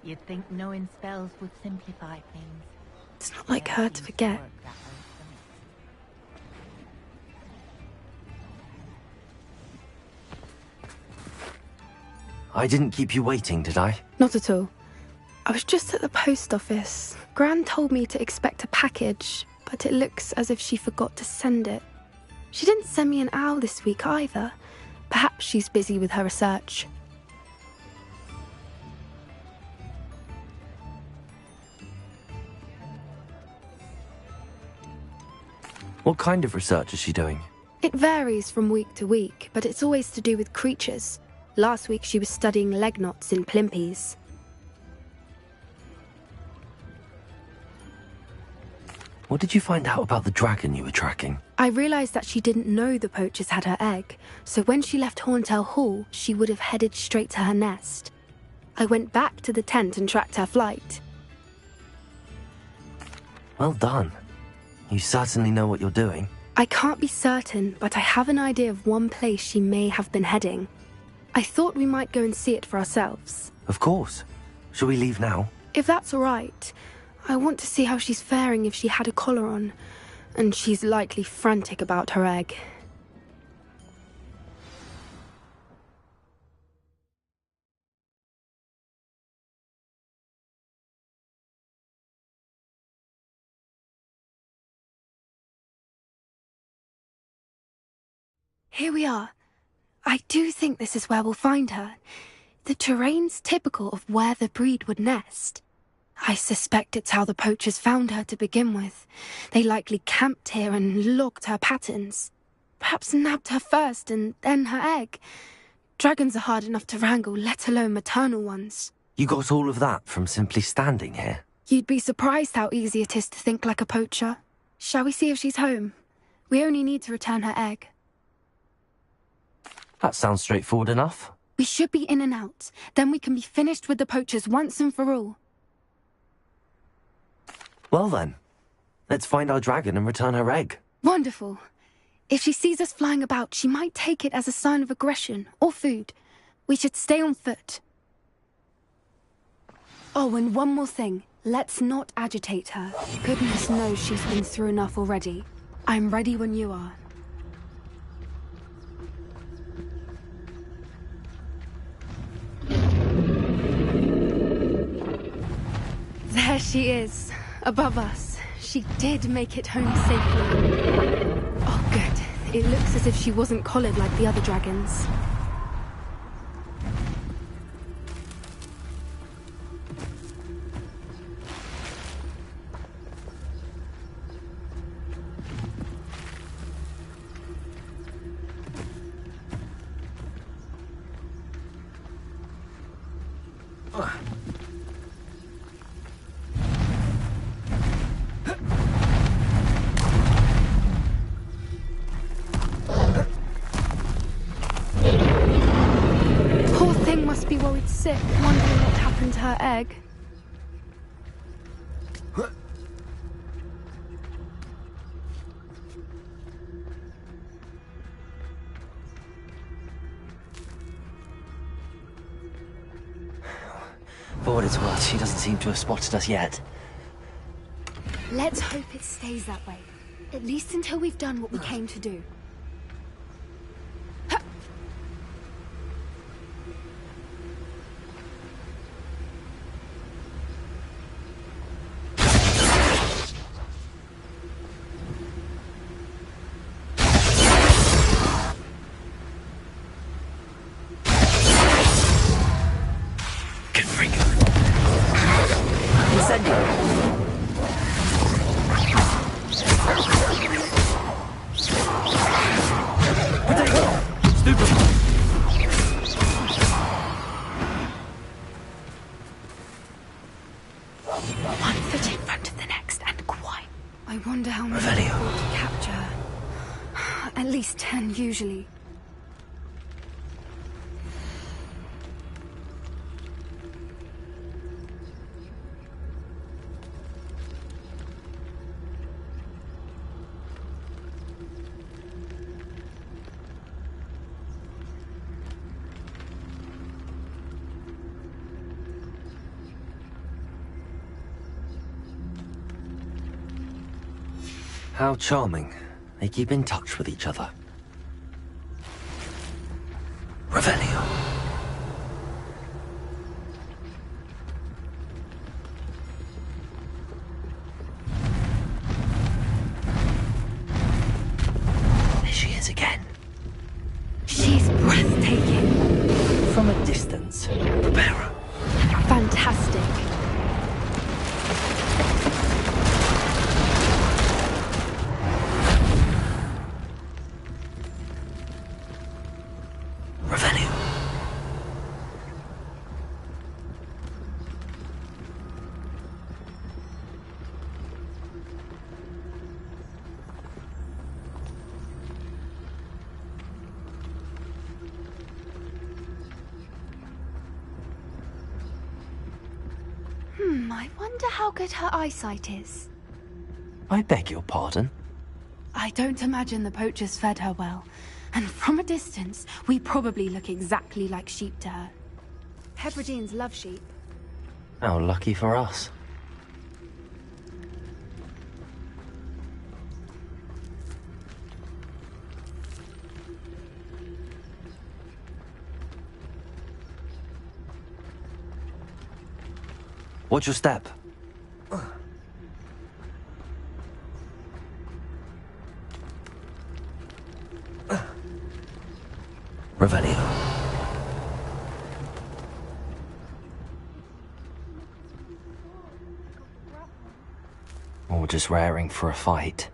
You'd think knowing spells would simplify things. It's not like her to forget. I didn't keep you waiting, did I? Not at all. I was just at the post office. Gran told me to expect a package, but it looks as if she forgot to send it. She didn't send me an owl this week either. Perhaps she's busy with her research. What kind of research is she doing? It varies from week to week, but it's always to do with creatures. Last week she was studying leg knots in plimpies. What did you find out about the dragon you were tracking? I realised that she didn't know the poachers had her egg, so when she left Horntail Hall, she would have headed straight to her nest. I went back to the tent and tracked her flight. Well done. You certainly know what you're doing. I can't be certain, but I have an idea of one place she may have been heading. I thought we might go and see it for ourselves. Of course. Shall we leave now? If that's all right. I want to see how she's faring if she had a collar on, and she's likely frantic about her egg. Here we are. I do think this is where we'll find her. The terrain's typical of where the breed would nest. I suspect it's how the poachers found her to begin with. They likely camped here and logged her patterns. Perhaps nabbed her first and then her egg. Dragons are hard enough to wrangle, let alone maternal ones. You got all of that from simply standing here? You'd be surprised how easy it is to think like a poacher. Shall we see if she's home? We only need to return her egg. That sounds straightforward enough. We should be in and out. Then we can be finished with the poachers once and for all. Well then, let's find our dragon and return her egg. Wonderful. If she sees us flying about, she might take it as a sign of aggression or food. We should stay on foot. Oh, and one more thing. Let's not agitate her. Goodness knows she's been through enough already. I'm ready when you are. There she is, above us. She did make it home safely. Oh, good. It looks as if she wasn't collared like the other dragons. Sick, wondering what happened to her egg. For what it's worth, she doesn't seem to have spotted us yet. Let's hope it stays that way. At least until we've done what we came to do. Usually. How charming. They keep in touch with each other. Revelio. There she is again. She's breathtaking. From a distance, prepare her. Fantastic. Revelio. I wonder how good her eyesight is. I beg your pardon? I don't imagine the poachers fed her well. And from a distance, we probably look exactly like sheep to her. Hebrideans love sheep. How lucky for us. Watch your step. Revelio. Or just raring for a fight.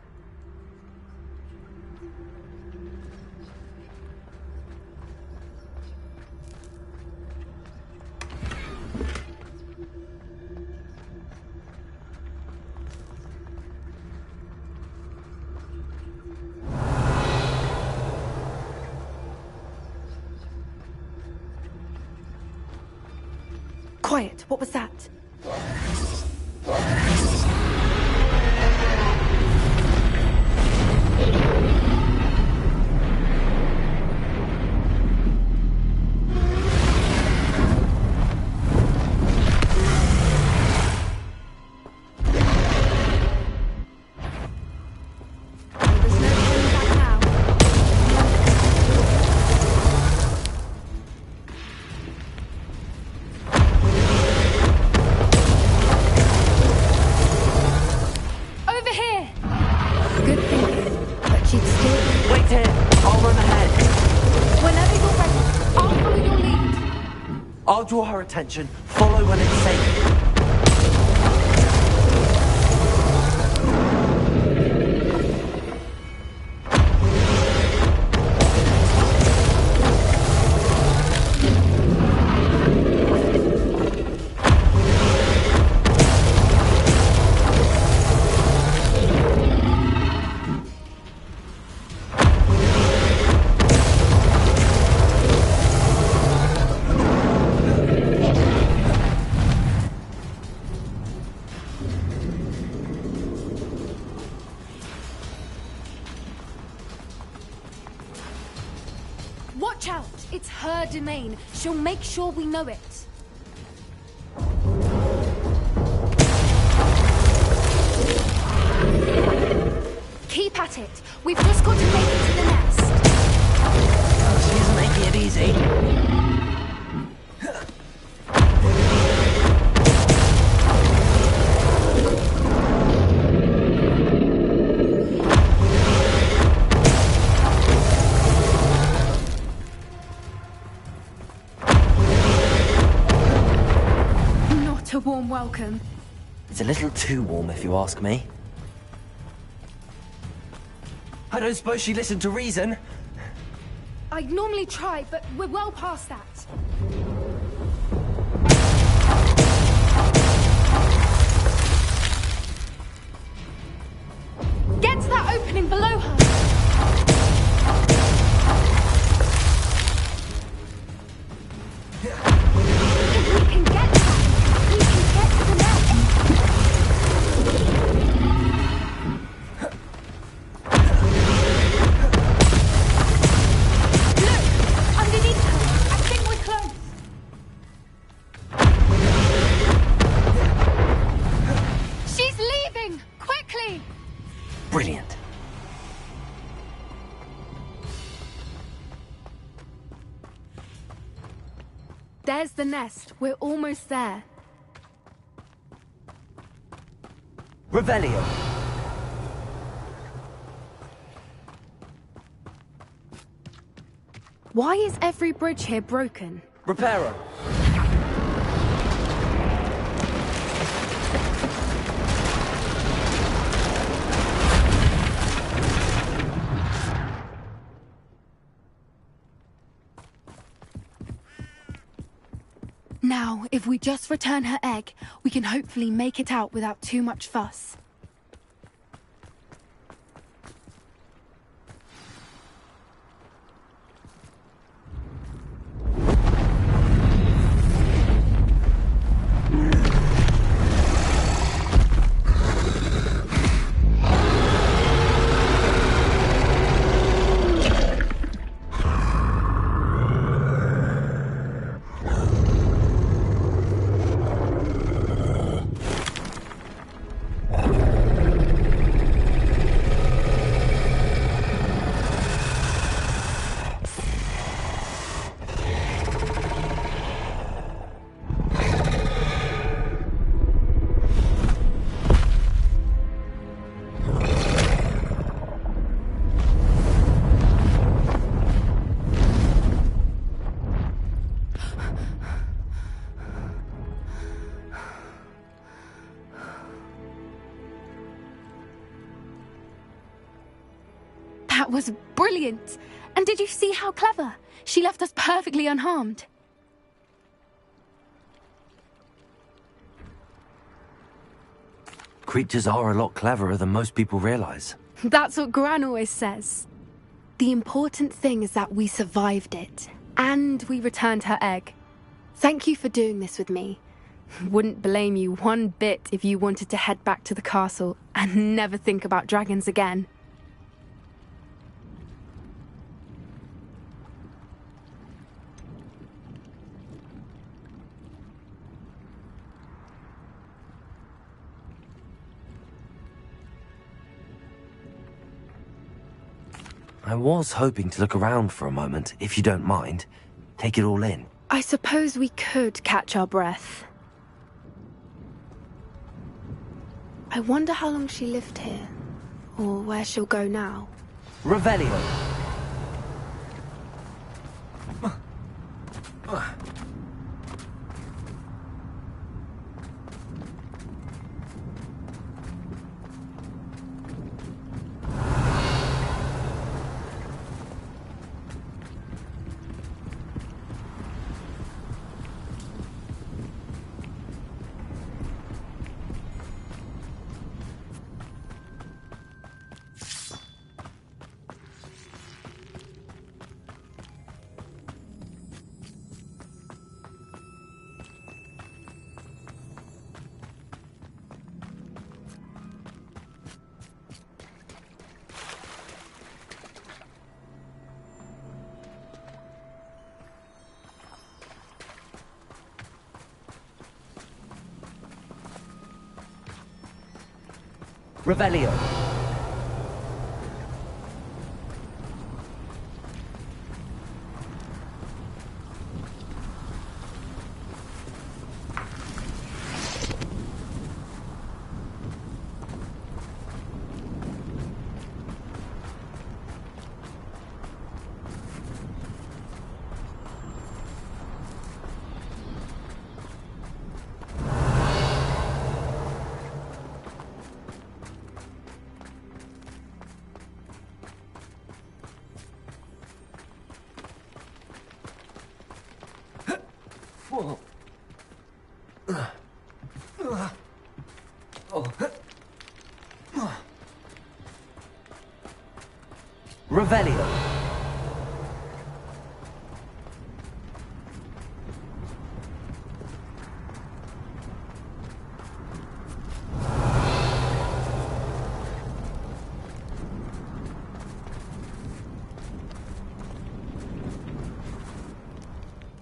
Quiet, what was that? I'll draw her attention. Follow when it's safe. Watch out! It's her domain. She'll make sure we know it. Keep at it. We've just got to make it to the nest. She's making it easy. A warm welcome. It's a little too warm, if you ask me. I don't suppose she listened to reason. I'd normally try, but we're well past that. Get to that opening below her. If we can get that, we can get to the nest. Look! Underneath her! I think we're close! She's leaving! Quickly! Brilliant. there's the nest. We're almost there. Revelio. Why is every bridge here broken? Reparo. Now, if we just return her egg, we can hopefully make it out without too much fuss. That was brilliant! And did you see how clever? She left us perfectly unharmed. Creatures are a lot cleverer than most people realize. That's what Gran always says. The important thing is that we survived it, and we returned her egg. Thank you for doing this with me. Wouldn't blame you one bit if you wanted to head back to the castle and never think about dragons again. I was hoping to look around for a moment, if you don't mind. Take it all in. I suppose we could catch our breath. I wonder how long she lived here, or where she'll go now. Revelio. Revelio. Revelio.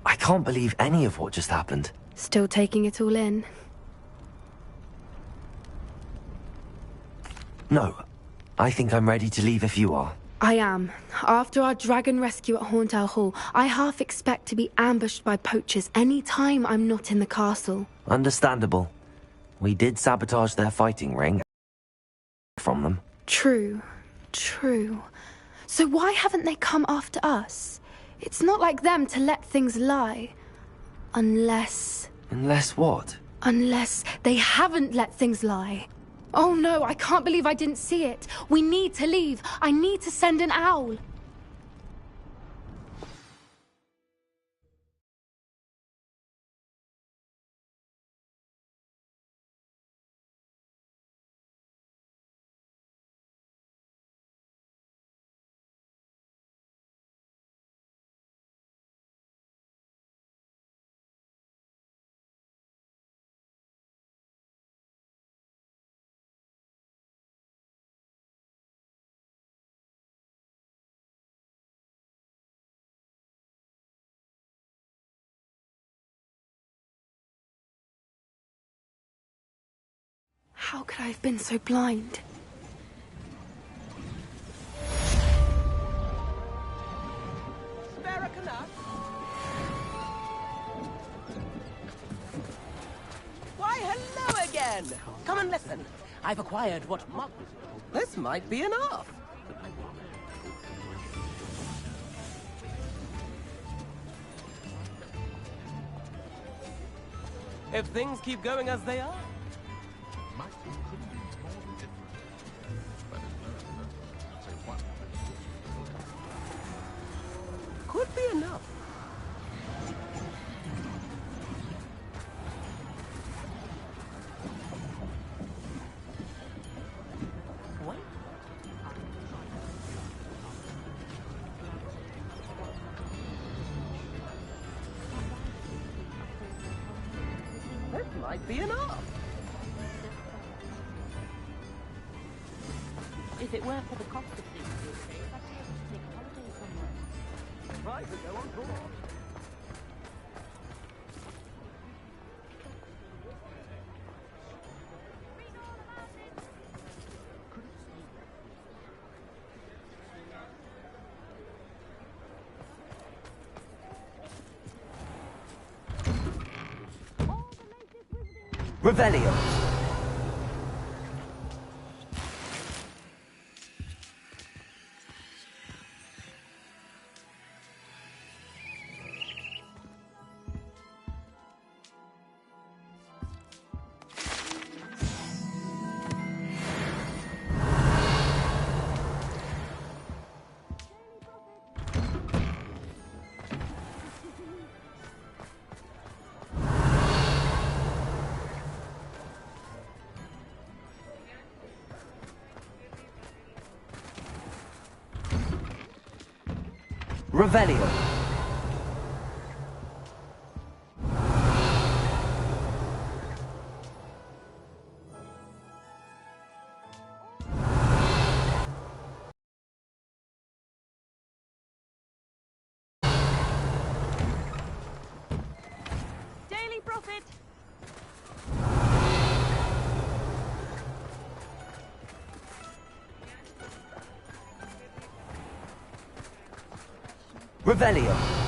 I can't believe any of what just happened. Still taking it all in? No. I think I'm ready to leave if you are. I am. After our dragon rescue at Hauntow Hall, I half expect to be ambushed by poachers any time I'm not in the castle. Understandable. We did sabotage their fighting ring from them. True. So why haven't they come after us? It's not like them to let things lie. Unless... Unless what? Unless they haven't let things lie. Oh no, I can't believe I didn't see it. We need to leave. I need to send an owl. How could I have been so blind? Why, hello again! Come and listen. I've acquired what This might be enough. If things keep going as they are. Could be enough. What? That might be enough. If it weren't for the cost of things these days, I'd be able to take a holiday somewhere. Right, we go on board. Revelio. Revelio. Daily Prophet! Revelio.